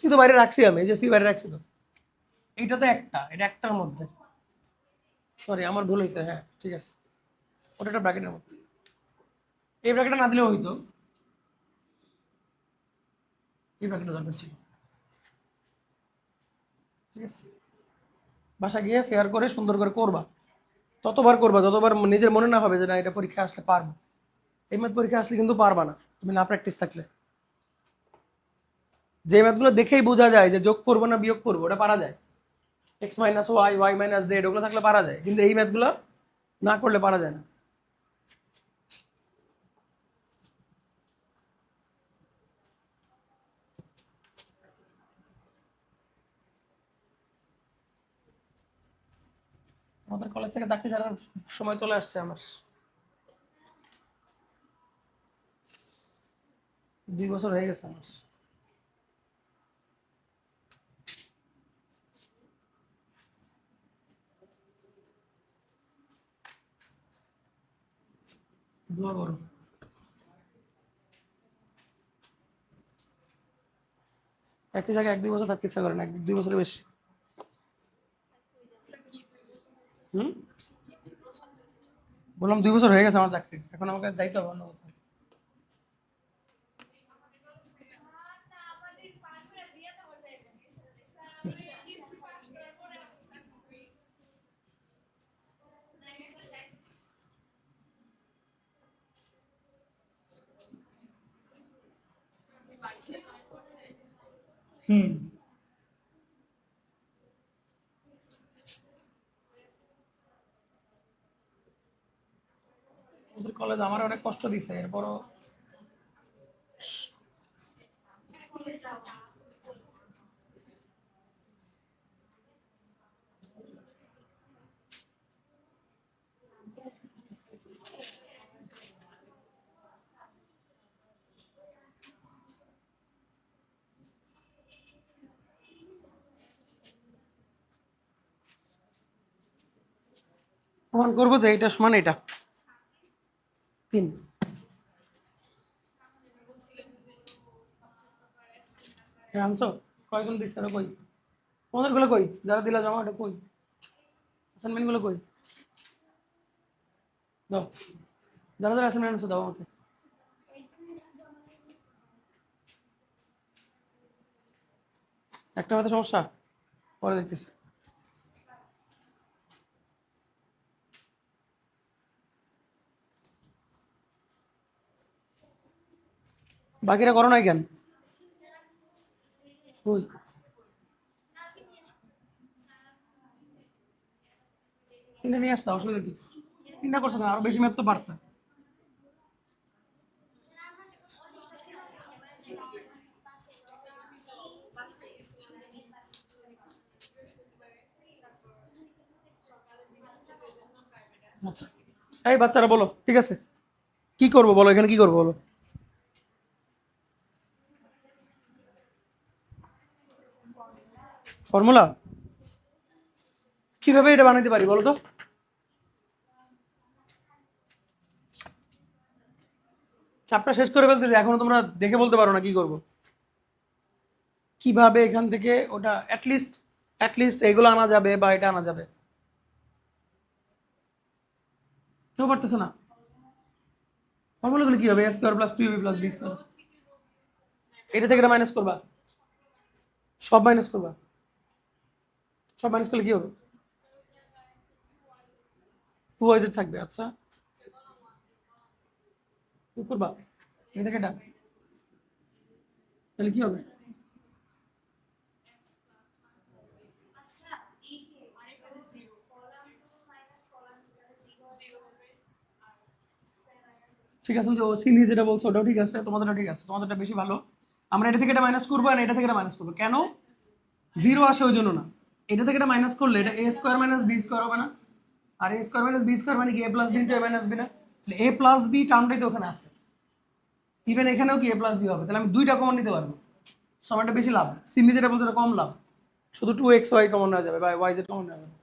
সি তো বাইরে রাখছি আমি, এই যে সি বাইরে রাখছি তো। এইটা তো একটা, এটা একটার মধ্যে, সরি আমার ভুল হয়েছে, হ্যাঁ ঠিক আছে, ওটা একটা ব্র্যাকেটের মধ্যে। এই ব্র্যাকেটটা না দিলেও হইতো, এই ব্র্যাকেটটা দরকার ছিল। ঠিক আছে, বাসা গিয়ে ফেয়ার করে সুন্দর করে করবা, ততবার করবা যতবার নিজের মনে না হবে যে না এটা পরীক্ষা আসলে পারবো। এই ম্যাথ পরীক্ষা আসলে কিন্তু পারবা না তুমি না প্র্যাকটিস থাকলে। যে ম্যাথগুলো দেখেই বোঝা যায় যে যোগ করবো না বিয়োগ করবো ওটা পারা যায়, X minus Y, Y minus Z, ওগুলো থাকলে পারা যায়, কিন্তু এই ম্যাথগুলো না করলে পারা যায় না। আমাদের কলেজ থেকে চাকরি ছাড়ার সময় চলে আসছে আমার, 2 বছর হয়ে গেছে আমার। দোয়া করো। একই জায়গায় 1-2 বছর থাকতে ইচ্ছা করে না, 1-2 বছরের বেশি। হুম, বললাম 2 বছর হয়ে গেছে আমার চাকরি, এখন আমাকে যাইতে হবে অন্য কোথাও। হুম, ওদের কলেজ আমার অনেক কষ্ট দিছে, এরপরও প্রমাণ করবো যে এটা সমান এটা 3। হ্যাঁ আনছো, কয়জন দিচ্ছে ওরা কই? তোমাদের গুলো কই, যারা দিলা জমা ওটা কই? অ্যাসাইনমেন্ট গুলো কই? দাও, যারা যারা অ্যাসাইনমেন্ট আনছো দাও আমাকে। একটা মাত্র সমস্যা, পরে দেখতেছি। বাকিরা করো নাই কেন? কই? তিনটা নিয়ে আসতে অসুবিধা কি? তিনটা করছো না, আরো বেশি ম্যাথ তো পারতা। আচ্ছা, এই বাচ্চারা বলো, ঠিক আছে কি করবো বলো, এখানে কি করবো বলো? ফর্মুলা কিভাবে এটা বানাইতে পারি বলো তো? চাপটা শেষ করে ফেলতেছি, এখনো তোমরা দেখে বলতে পারো না কি করবো? কিভাবে এখান থেকে ওটা অ্যাটলিস্ট এগুলো আনা যাবে বা এটা আনা যাবে? কেউ পারতেছে না? ফর্মুলাগুলো কি হবে? A square plus 2ab plus B square, এটা থেকে এটা মাইনাস করবা, সব মাইনাস করবা, সব মাইনাস করলে কি হবে? 2yz থাকবে, আচ্ছা কি করবা, এটা থেকে এটা, তাহলে কি হবে? ঠিক আছে, ওই যে সিনি যেটা বলছো ওটাও ঠিক আছে, তোমাদেরটা ঠিক আছে, তোমাদেরটা বেশি ভালো। আমরা এটা থেকে এটা মাইনাস করবো আর এটা থেকে এটা মাইনাস করবো, কেন? জিরো আসে ওই জন্য না, এটা থেকে এটা মাইনাস করলে এটা এ স্কোয়ার মাইনাস বি স্কোয়ার হবে না, আর এ স্কোয়ার মাইনাস বি স্কোয়ার মানে কি এ প্লাস বি ইন্টু এ মাইনাস বি না? এ প্লাস বি টার্মটাই তো ওখানে আছে, ইভেন এখানেও কি এ প্লাস বি হবে, তাহলে আমি দুইটা কমন নিতে পারবো, সময়টা বেশি লাভ, সিনি যেটা বলছে কম লাভ, শুধু 2xy কমন নেওয়া যাবে বা ওয়াই জেড কমন নেওয়া যাবে।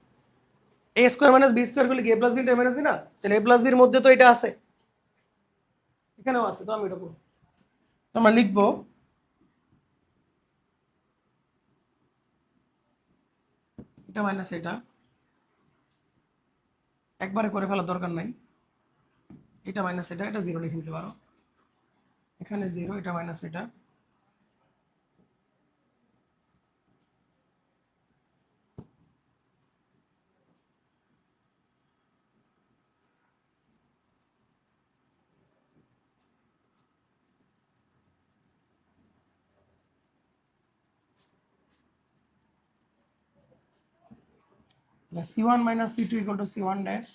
এ স্কোয়ার মাইনাস বি স্কোয়ার করলে কি এ প্লাস বি ইন্টু এ মাইনাস বি না? তাহলে এ প্লাস বির মধ্যে তো এটা আছে, এখানেও আছে, তো আমি এটা করবো, আমরা লিখবো এটা মাইনাস এটা একবারে করে ফেলার দরকার নাই, এটা মাইনাস এটা জিরো লিখে দিতে পারো, এখানে জিরো, এটা মাইনাস এটা, C1 minus C2 equal to C1 dash,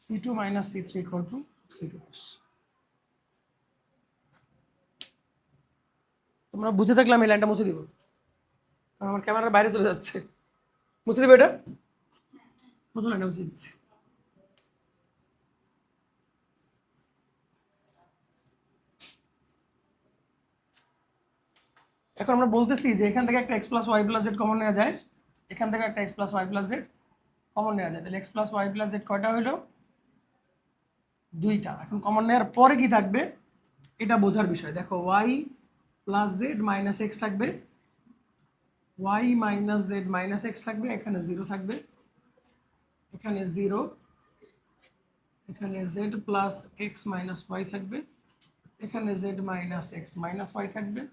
C2 minus C3 equal to C2 dash। তোমরা বুঝে থাকলে আমি লাইনটা মুছে দিব, কারণ আমার ক্যামেরার বাইরে চলে যাচ্ছে। মুছে দিব এটা, প্রথম লাইনটা মুছে দিচ্ছি। এখন আমরা বলতেছি যে এখান থেকে একটা x plus Y plus Z common নেওয়া যায়, এখান থেকে একটা x plus Y plus Z common নেওয়া যায়, তাহলে x plus Y plus Z কয়টা হইলো? দুইটা। এখন কমন নেওয়ার পরে কি থাকবে এটা বোঝার বিষয়। দেখো y plus Z minus X থাকবে, y minus Z minus X থাকবে, এখানে জিরো থাকবে, এখানে জিরো, এখানে Z plus X minus Y থাকবে, এখানে Z minus X minus Y থাকবে।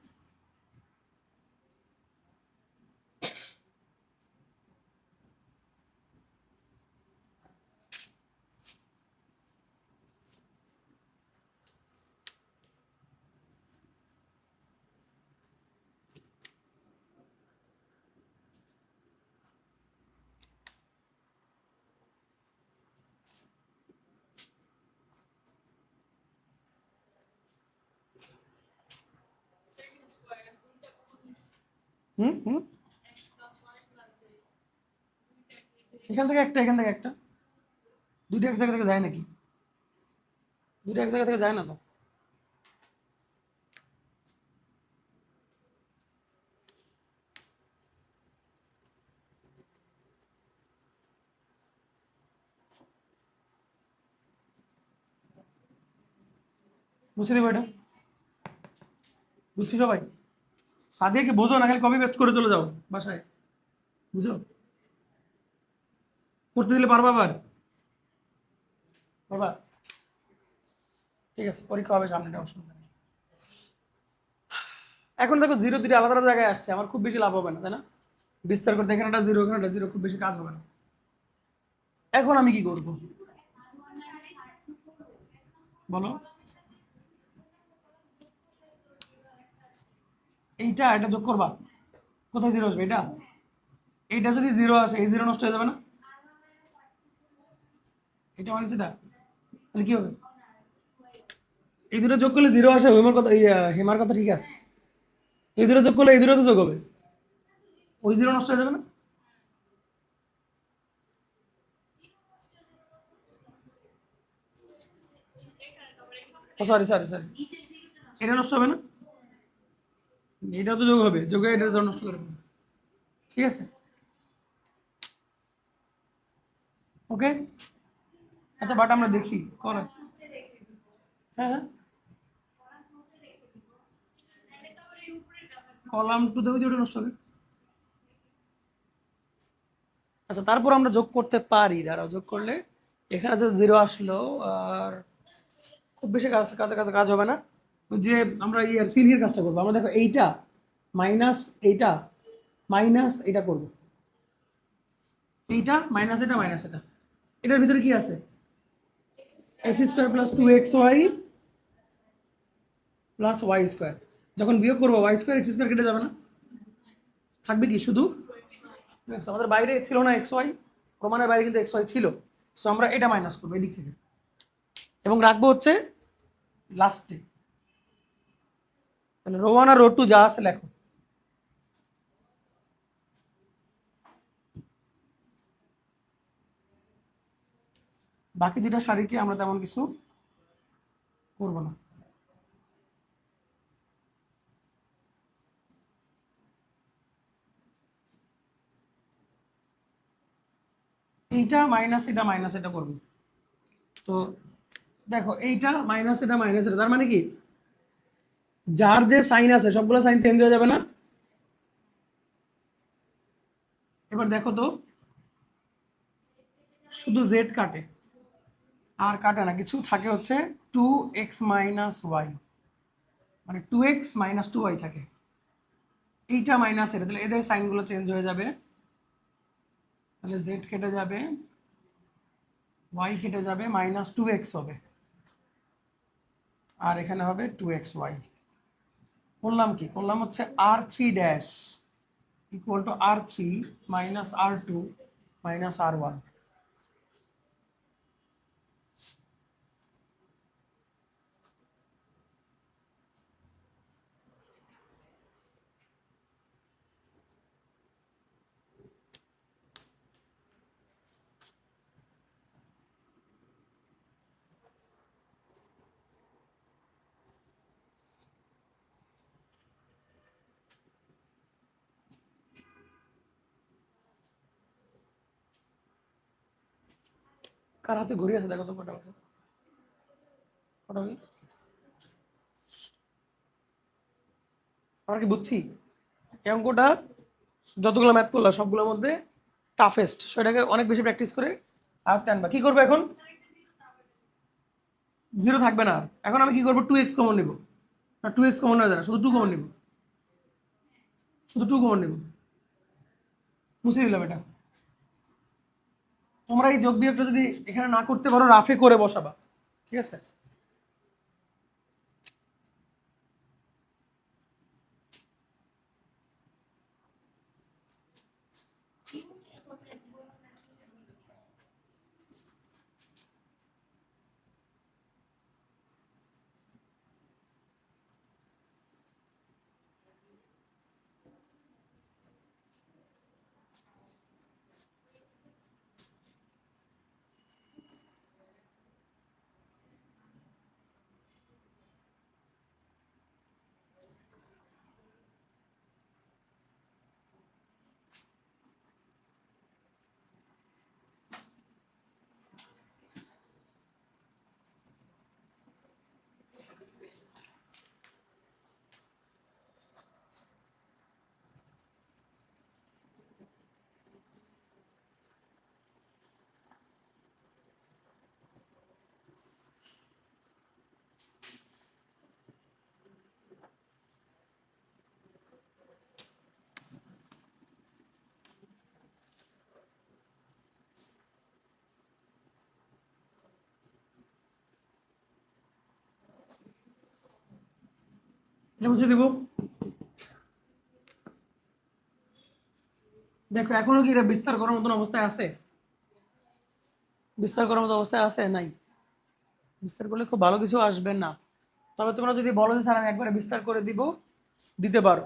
এখান থেকে একটা, এখান থেকে একটা, দুইটা এক জায়গা থেকে যায় নাকি? দুইটা এক জায়গা থেকে যায় না তো। বুঝে দেবো এটা, বুঝছি সবাই? সাদিয়া কি বোঝো না, খালি কপি পেস্ট করে চলে যাও বাসায়, বুঝো? করতে দিলে পারবা আবার? বাবা ঠিক আছে, পরীক্ষা হবে সামনে, অসুবিধা নেই। এখন দেখো জিরো দুটো আলাদা আলাদা জায়গায় আসছে, আমার খুব বেশি লাভ হবে না, তাই না? বিস্তার করতে এখানে একটা জিরো, এখানে একটা জিরো, খুব বেশি কাজ হবে না। এখন আমি কি করব বলো? এইটা এটা যোগ করবা, কোথায় জিরো আসবে? এটা, এইটা যদি জিরো আসে এই জিরো নষ্ট হয়ে যাবে না? এটা মানে সেটা, তাহলে কি হবে? এই দুটো যোগ করলে জিরো আসে, হেমার কথা, হেমার কথা ঠিক আছে। এই দুটো যোগ করলে এই দুটো তো যোগ হবে, ওই জিরো নষ্ট হয়ে যাবে না? সরি সরি সরি, এটা নষ্ট হবে না, এটা তো যোগ হবে, যোগে এটা নষ্ট করে দেবে। ঠিক আছে, ওকে। আচ্ছা বাট আমরা দেখি করা, হ্যাঁ হ্যাঁ, কলাম টু দেবো যে ওটা নষ্ট হবে। আচ্ছা তারপর আমরা যোগ করতে পারি, দাঁড়াও, যোগ করলে এখানে যে জিরো আসলো, আর খুব বেশি কাজ কাছে কাছে কাজ হবে না। ওই যে আমরা ইয়ার সিরিয়ার কাজটা করবো, আমরা দেখো এইটা মাইনাস এইটা মাইনাস এটা করবো, এইটা মাইনাস এটা মাইনাস এটা, এটার ভিতরে কি আছে? X square plus two X Y plus Y square. যখন বিয়োগ করবো ওয়াই স্কোয়ার এক্স স্কোয়ার কেটে যাবে না, থাকবে কি শুধু x। আমাদের বাইরে ছিল না এক্স ওয়াই, প্রমাণের বাইরে কিন্তু এক্স ওয়াই ছিল, সো আমরা এটা মাইনাস করবো এদিক থেকে এবং রাখবো হচ্ছে লাস্টে। তাহলে রো ওয়ান আর রো টু যা আছে লেখো। বাকি দুটা সারিকে আমরা তেমন কিছু করবো না। এইটা মাইনাস এটা করবো, তো দেখো এইটা মাইনাস এটা, তার মানে কি যার যে সাইন আছে সবগুলো সাইন চেঞ্জ হয়ে যাবে না? এবার দেখো তো, শুধু জেড কাটে, আর কাটে না, কিছু থাকে হচ্ছে 2x মাইনাস ওয়াই, মানে 2x মাইনাস 2y থাকে। এইটা মাইনাস এটা, তাহলে এদের সাইনগুলো চেঞ্জ হয়ে যাবে। তাহলে জেড কেটে যাবে, ওয়াই কেটে যাবে, -2x হবে, আর এখানে হবে 2xy। করলাম কি, করলাম হচ্ছে r3 dash equal two r3 minus r2 minus r1। কার হাতে ঘড়ি আছে দেখো তো, কটা আছে, কটা হলো? আমরা কি বুঝছি এই অঙ্কটা, যতগুলো ম্যাথ করলাম সবগুলোর মধ্যে টাফেস্ট, সেটাকে অনেক বেশি প্র্যাকটিস করে আয়ত্তে আনবা। কি করবো এখন, জিরো থাকবে না আর। এখন আমি কি করবো, 2x কমন নিব, না 2x কমন নেওয়া যায় না, শুধু 2 কমন নিব, শুধু 2 কমন নিব, মুছে দিলাম এটা। তোমরা এই যোগ বিয়োগটা যদি এখানে না করতে পারো, রাফে করে বসাবা, ঠিক আছে? এটা মুছে দিব। দেখো এখনো কি এটা বিস্তার করার মতন অবস্থায় আছে? বিস্তার করার মতো অবস্থায় আছে? নাই। বিস্তার করলে খুব ভালো কিছু আসবে না। তবে তোমরা যদি বলো যে স্যার আমি একবারে বিস্তার করে দিব, দিতে পারো,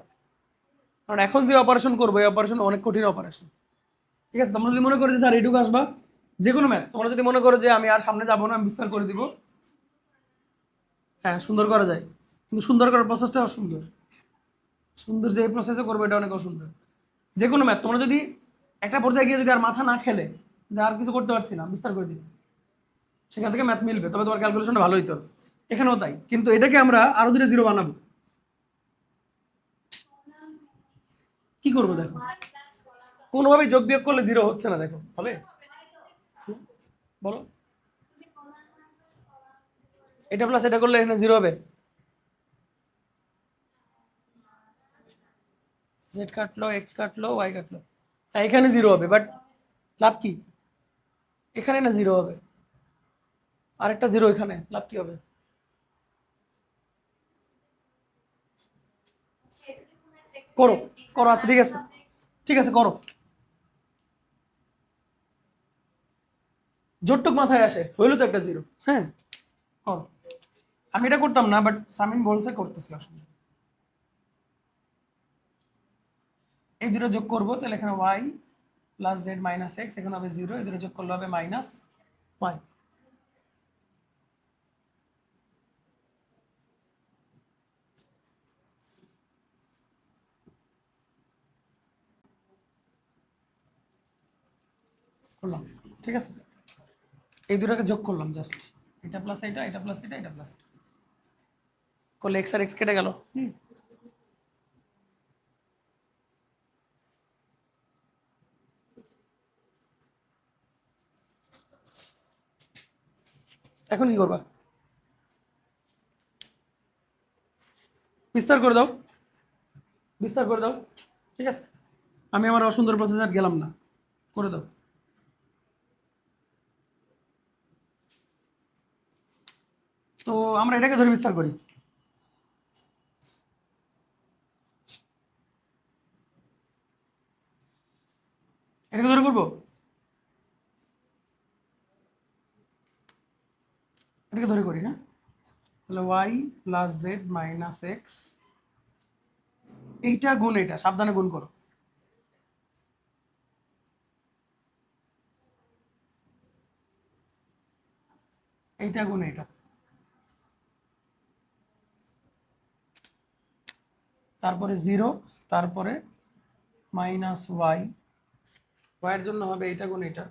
কারণ এখন যে অপারেশন করবো এই অপারেশন অনেক কঠিন অপারেশন, ঠিক আছে? তোমরা যদি মনে করো যে স্যার এইটুকু আসবা, যে কোনো ম্যাথ, তোমরা যদি মনে করো যে আমি আর সামনে যাবো না, আমি বিস্তার করে দিব, হ্যাঁ সুন্দর করা যায়, কিন্তু সুন্দর করার প্রসেসটা অসুন্দর। সুন্দর যে প্রসেসে করবো এটা অনেক অসুন্দর। যে কোনো ম্যাথ তোমরা যদি একটা পর্যায়ে গিয়ে যদি আর মাথা না খেলে যে আর কিছু করতে পারছি না, বিস্তার করে দিবে, সেখান থেকে ম্যাথ মিলবে, তবে তোমার ক্যালকুলেশনটা ভালো হইতে হবে। এখানেও তাই, কিন্তু এটাকে আমরা আরো দুটো জিরো বানাবো। কি করবো দেখো, কোনোভাবেই যোগ বিয়োগ করলে জিরো হচ্ছে না, দেখো হবে, বলো। এটা প্লাস এটা করলে এখানে জিরো হবে, জেড কাটলো, এক্স কাটলো, ওয়াই কাটলো, হ্যাঁ এখানে জিরো হবে, বাট লাভ কি, এখানে না জিরো হবে, আরেকটা জিরো এখানে, লাভ কি হবে? করো, করো, আচ্ছা ঠিক আছে, ঠিক আছে করো, জোরটুক মাথায় আসে, হইলো তো একটা জিরো, হ্যাঁ করো। আমি এটা করতাম না, বাট সামিন বলছে করতেছি, আসলে এই দুটো যোগ করবো, তাহলে এখানে Y plus Z minus X, এখানে হবে জিরো, এই দুটো যোগ করলে হবে মাইনাস ওয়াই। করলাম, ঠিক আছে, এই দুটাকে যোগ করলাম জাস্ট, এটা প্লাস এটা, এটা প্লাস এটা, এটা প্লাস এটা, করলে এক্স আর এক্স কেটে গেল। এখন কি করবা? বিস্তার করে দাও, বিস্তার করে দাও। ঠিক আছে, আমি আমার অসুন্দর প্রসেস আর গেলাম না, করে দাও। তো আমরা এটাকে ধরে বিস্তার করি। এটাকে ধরে করবো, এটাকে ধরে করি। হ্যাঁ, তাহলে Y plus Z minus X, এইটা গুণ এটা, সাবধানে গুণ করো। এইটা গুণ এটা, তারপরে জিরো, তারপরে মাইনাস ওয়াই, ওয়াইয়ের জন্য হবে এইটা গুণ এটা,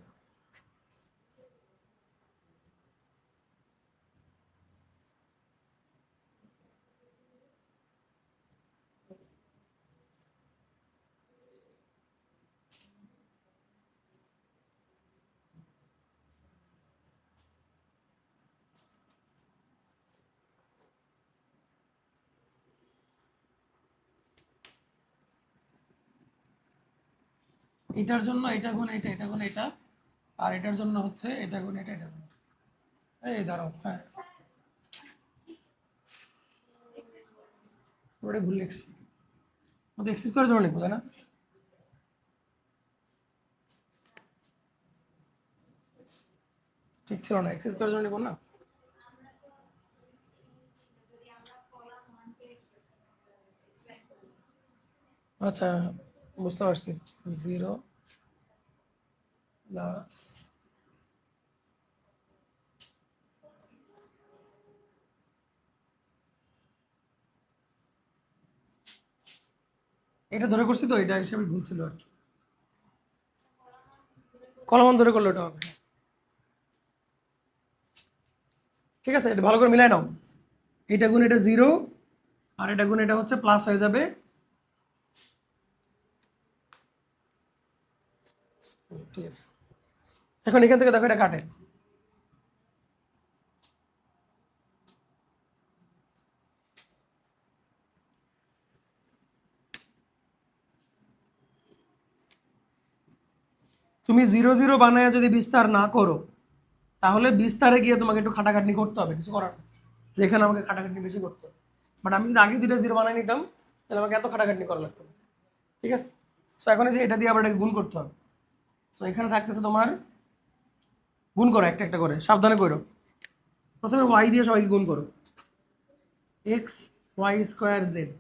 এটার জন্য এটা গুণ এটা, এটা গুণ এটা, আর এটার জন্য হচ্ছে এটা গুণ এটা, এটা গুণ এই দাঁড়াও। হ্যাঁ, ওটা ভুল লিখছি, ওটা এক্সেস করার জন্য লিখবো, তাই না? ঠিক ছিল না, এক্সেস করার জন্য লিখবো না। আচ্ছা, বুঝতে পারছি। জিরো প্লাস, এটা ধরে করছি তো, এটা হিসাবে ভুল ছিল আর কি, কলম ধরে করলে ওটা হবে। ঠিক আছে, এটা ভালো করে মিলাই নাও। এটা গুণ এটা জিরো, আর এটা গুণ এটা হচ্ছে প্লাস হয়ে যাবে। ঠিক আছে, এখন এখান থেকে দেখো এটা কাটে। তুমি জিরো জিরো বানায় যদি বিস্তার না করো, তাহলে বিস্তারে গিয়ে তোমাকে একটু খাটাখাটনি করতে হবে, কিছু করার নেই। যেখানে আমাকে খাটাখাটনি বেশি করতে হবে, বাট আমি যদি আগে দুটো জিরো বানাই নিতাম, তাহলে আমাকে এত খাটাখাটনি করা লাগতো না। ঠিক আছে, সো এখন এই যে এটা দিয়ে আবার এটাকে গুণ করতে হবে। সো এখানে থাকতেছে তোমার, গুণ করো একটা একটা করে, সাবধানে করো। প্রথমে ওয়াই দিয়ে সবাইকে গুণ করো, X Y square Z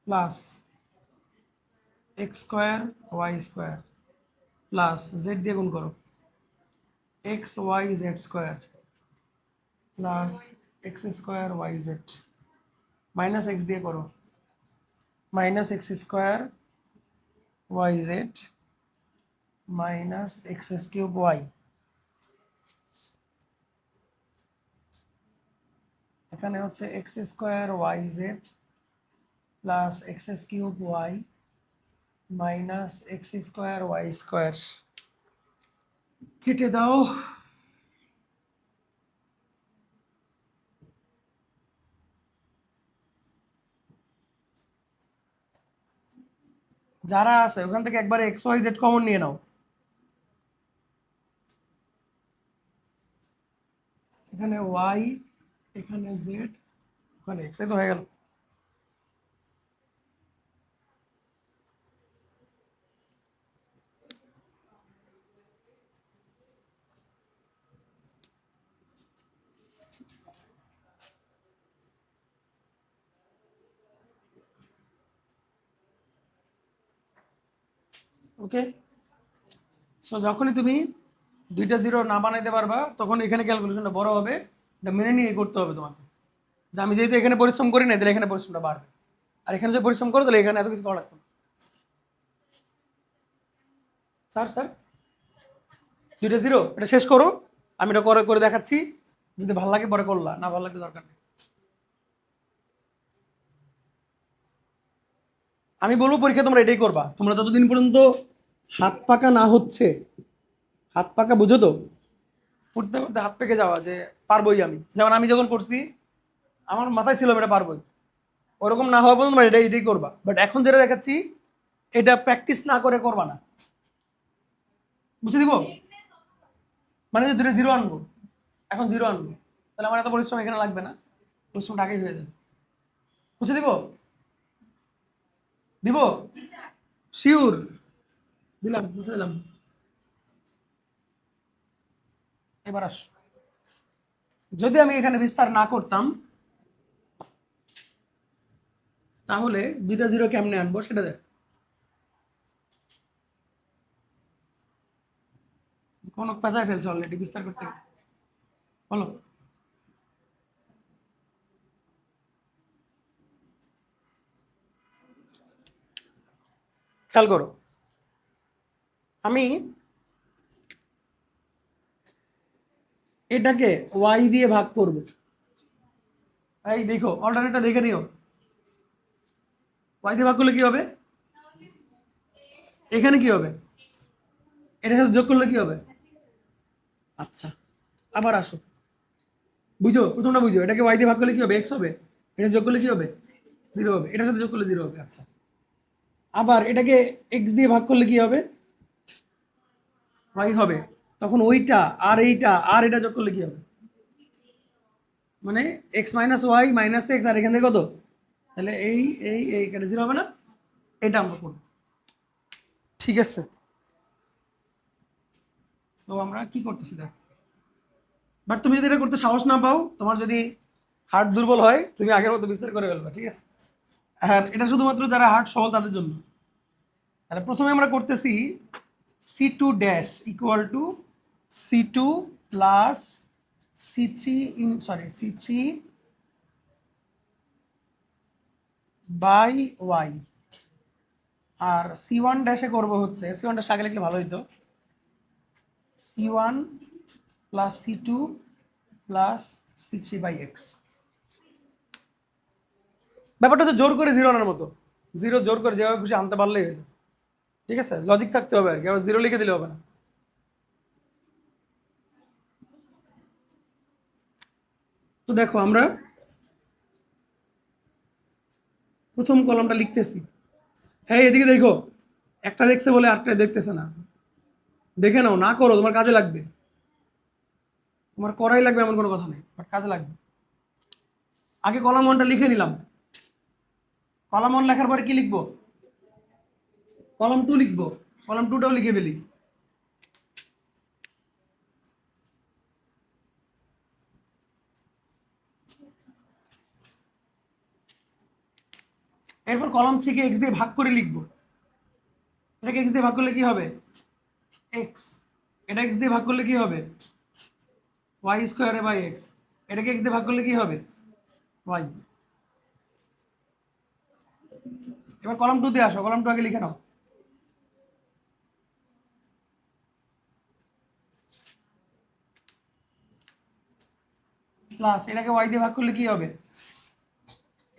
plus X square Y square plus Z দিয়ে গুণ করো, X Y Z square plus X square Y Z, minus X দিয়ে করো, minus X square Y Z minus X cube Y. এখানে হচ্ছে X square Y Z plus X cube Y minus X square Y square, কেটে দাও। যারা আছে ওখান থেকে একবারে এক্স ওয়াই জেড কমন নিয়ে নাও, এখানে ওয়াই, এখানে জেড, ওখানে এক্স, এই তো হয়ে গেল। ওকে, সো যখনই তুমি দুইটা জিরো না বানাইতে পারবা, তখন এখানে ক্যালকুলেশনটা বড় হবে, এটা মেনে নিয়ে করতে হবে তোমাকে, যে আমি যেহেতু এখানে পরিশ্রম করি না, তাহলে এখানে পরিশ্রমটা বাড়বে, আর এখানে যে পরিশ্রম করো তাহলে এখানে এত কিছু করা লাগতো না। স্যার স্যার, দুইটা জিরো এটা শেষ করো, আমি এটা করে করে দেখাচ্ছি, যদি ভালো লাগে পরে করলা, না ভালো লাগলে দরকার নেই। আমি বলবো পরীক্ষা তোমরা এটাই করবা, তোমরা যতদিন পর্যন্ত হাত পাকা না হচ্ছে, হাত পাকা বুঝো তো, করতে করতে হাত পেকে যাওয়া যে পারবোই আমি, যেমন আমি যখন করছি আমার মাথায় ছিল এটা পারবোই, ওরকম না হওয়া পর্যন্ত এটাই করবা, বাট এখন যেটা দেখাচ্ছি এটা প্র্যাকটিস না করে করবা না, বুঝে দিব? মানে যে দুটো জিরো আনবো, এখন জিরো আনবো, তাহলে আমার এত পরিশ্রম এখানে লাগবে না, পরিশ্রমটা আগেই হয়ে যাবে। বুঝে দিব? দিব? শিওর? দিলাম, বুঝে দিলাম। এবার আস, যদি আমি এখানে বিস্তার না করতাম তাহলে দুইটা জিরো কেমনে আনবো সেটা দেখ। কোন পেঁচায় ফেলছে অলরেডি বিস্তার করতে, বলো। খেয়াল করো, আমি এটাকে ওয়াই দিয়ে ভাগ করব, এই দেখো অল্টারনেটটা দেখে নিও, ওয়াই দিয়ে ভাগ করলে কি হবে, এখানে কি হবে, এটার সাথে যোগ করলে কি হবে? আচ্ছা, আবার আসো, বুঝো প্রথমটা বুঝো, এটাকে ওয়াই দিয়ে ভাগ করলে কি হবে, এক্স হবে, এটা যোগ করলে কি হবে, জিরো হবে, এটার সাথে যোগ করলে জিরো হবে। আচ্ছা, আবার এটাকে এক্স দিয়ে ভাগ করলে কি হবে, ওয়াই হবে, তখন ওইটা আর এইটা আর এটা যোগ করলে কি হবে, মানে X minus Y minus X, আর এখান থেকে কত, তাহলে এই কেটে জিরো হবে না, এটা আমরা করবো, ঠিক আছে? তো আমরা কি করতেছি দেখ, বাট তুমি যদি এটা করতে সাহস না পাও, তোমার যদি হার্ট দুর্বল হয়, তুমি আগের মতো বিস্তার করে ফেলবে, ঠিক আছে? আর এটা শুধুমাত্র যারা হার্ট সবল তাদের জন্য। তাহলে প্রথমে আমরা করতেছি C two dash equal to C two plus C three C three by Y, আর সি ওয়ান ড্যাশে করবো হচ্ছে, সি ওয়ান ড্যাশ আগে লিখলে ভালো হইতো, C one plus C two plus C three by X. ব্যাপারটা হচ্ছে জোর করে জিরো আনার মতো, জিরো জোর করে যেভাবে খুশি আনতে পারলেই হলো, ঠিক আছে? লজিক থাকতে হবে আর কি, আবার জিরো লিখে দিলে হবে না। তো দেখো আমরা প্রথম কলমটা লিখতেছি, হ্যাঁ এদিকে দেখো, একটা দেখছে বলে আরেকটা দেখতেছে না, দেখে নাও, না করো, তোমার কাজে লাগবে, তোমার করাই লাগবে এমন কোনো কথা নেই, বাট কাজে লাগবে। আগে কলাম ওয়ানটা লিখে নিলাম, কলাম ওয়ান লেখার পরে কি লিখবো, কলাম টু লিখবো, কলাম টুটাও লিখে ফেলি। এরপর কলাম থ্রিকে এক্স দিয়ে ভাগ করে লিখবো, এটাকে এক্স দিয়ে ভাগ করলে কি হবে, এক্স, এটা এক্স দিয়ে ভাগ করলে কি হবে, ওয়াই স্কোয়ারে বাই এক্স, এটাকে এক্স দিয়ে ভাগ করলে কি হবে, ওয়াই। এবার কলাম টু দিয়ে আসো, কলাম টু আগে লিখে নাও, প্লাস এটাকে ওয়াই দিয়ে ভাগ করলে কি হবে,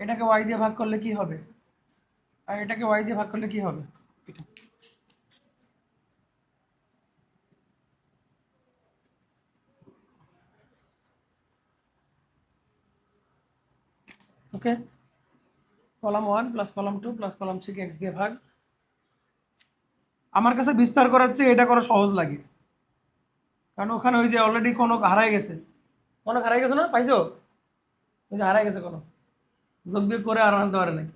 এটাকে ওয়াই দিয়ে ভাগ করলে কি হবে, আর এটাকে ওয়াই দিয়ে ভাগ করলে কি হবে, এটা। Okay, column one plus column two plus column থ্রিকে এক্স দিয়ে ভাগ। আমার কাছে বিস্তার করার চেয়ে এটা করা সহজ লাগে, কারণ ওখানে ওই যে অলরেডি কোনো হারাই গেছে, কোনো হারাই গেছে না, পাইছো? ওই যে হারাই গেছে কোনো, যোগ বিয়োগ করে আর আনতে পারে নাই,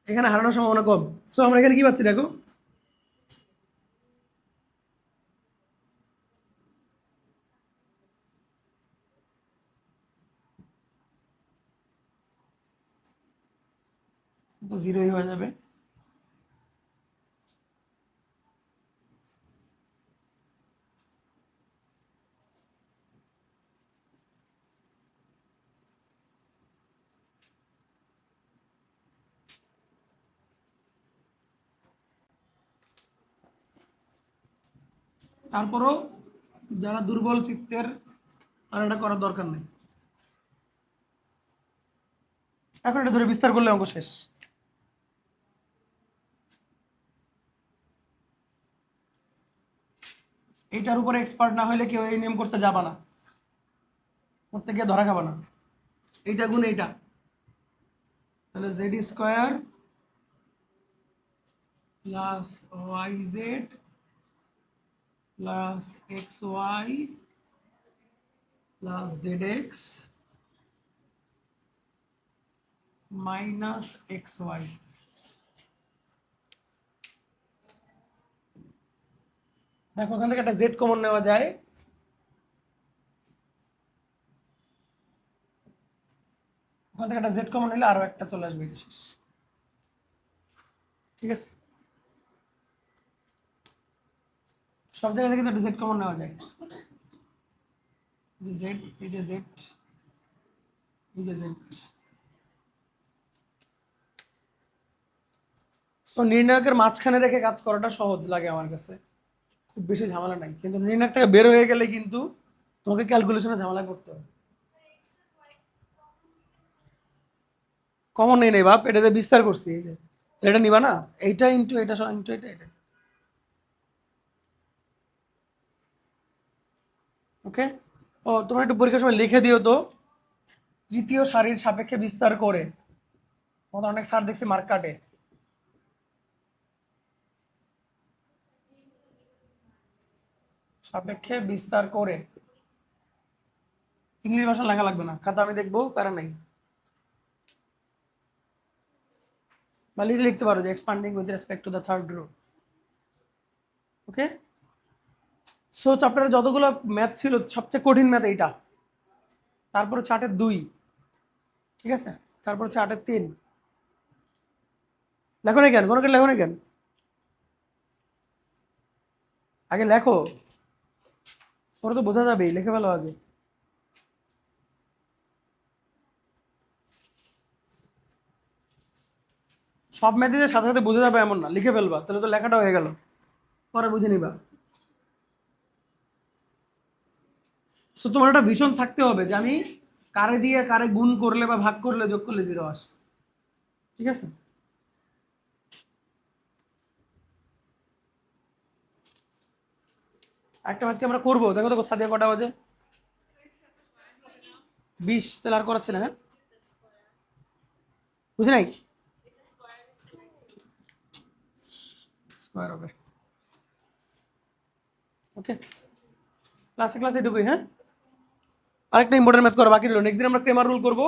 এখানে হারানোর সম্ভাবনা কম। সো আমরা এখানে কি পাচ্ছি দেখো, তো জিরোই হয়ে যাবে। তারপরও যারা দুর্বল চিত্তের তারা এটা করার দরকার নেই, এখন এটা ধরে বিস্তার করলে অঙ্ক শেষ। এইটার উপরে এক্সপার্ট না হলে কেউ এই নিয়ম করতে যাবা না, করতে গিয়ে ধরা খাবা না। এইটা গুণ এইটা, তাহলে Z square plus Y Z plus X Y plus Z X minus X Y. দেখো ওখান থেকে একটা জেড কমন নেওয়া যায়, ওখান থেকে একটা জেড কমন নিলে আরো একটা চলে আসবে, শেষ। ঠিক আছে, সব জায়গা থেকে একটা জেড কমন নেওয়া যায়। জেড, এই যে জেড, এই যে জেড। সো নির্ণায়কের মাঝখানে রেখে কাজ করাটা সহজ লাগে আমার কাছে, খুব বেশি ঝামেলা নাই। কিন্তু নির্ণায়ক থেকে বের হয়ে গেলে কিন্তু তোমাকে ক্যালকুলেশনে ঝামেলা করতে হবে। কমন নেই বাপ, এটাতে বিস্তার করছি, এই যে এটা নিবা না, এইটা ইন্টু এটা ইন্টু এটা, এটা। ওকে, ও তোমরা একটু পরীক্ষার সময় লিখে দিও তো, তৃতীয় সারির সাপেক্ষে বিস্তার করে। আমাদের অনেক স্যার দেখছি মার্ক কাটে। সাপেক্ষে বিস্তার করে, ইংলিশ ভাষা লেখা লাগবে না, খাতা আমি দেখবো, প্যারা নাই। বা লিখতে পারো যে expanding with respect to the third rho. Okay, so চ্যাপ্টারে যতগুলো ম্যাথ ছিল সবচেয়ে কঠিন ম্যাথ এইটা, তারপর হচ্ছে 8-এর 2, ঠিক আছে, তারপর হচ্ছে 8-এর 3। লেখো না কেন, কোনো কেন লেখো না কেন, আগে লেখো, ওরা তো বোঝা যাবেই, লিখে ফেলো আগে। সব ম্যাথে যে সাথে সাথে বোঝা যাবে এমন না, লিখে ফেলবা, তাহলে তো লেখাটা হয়ে গেল, পরে বুঝে নিবা। সো তোমার একটা ভীষণ থাকতে হবে যে আমি কারে দিয়ে কারে গুণ করলে বা ভাগ করলে যোগ করলে 0 আসে। ঠিক আছে, একটা ম্যাথকে আমরা করবো, দেখো দেখো সাদিয়া কটা বাজে, 20, তাহলে আর করাচ্ছে না, হ্যাঁ বুঝি নাই, স্কোয়ার হবে। ওকে, ক্লাসে এটুকুই, হ্যাঁ। আরেকটা ইম্পর্টেন্ট ম্যাথ করা বাকি রইল, নেক্সট দিন আমরা ক্রেমার রুল করবো।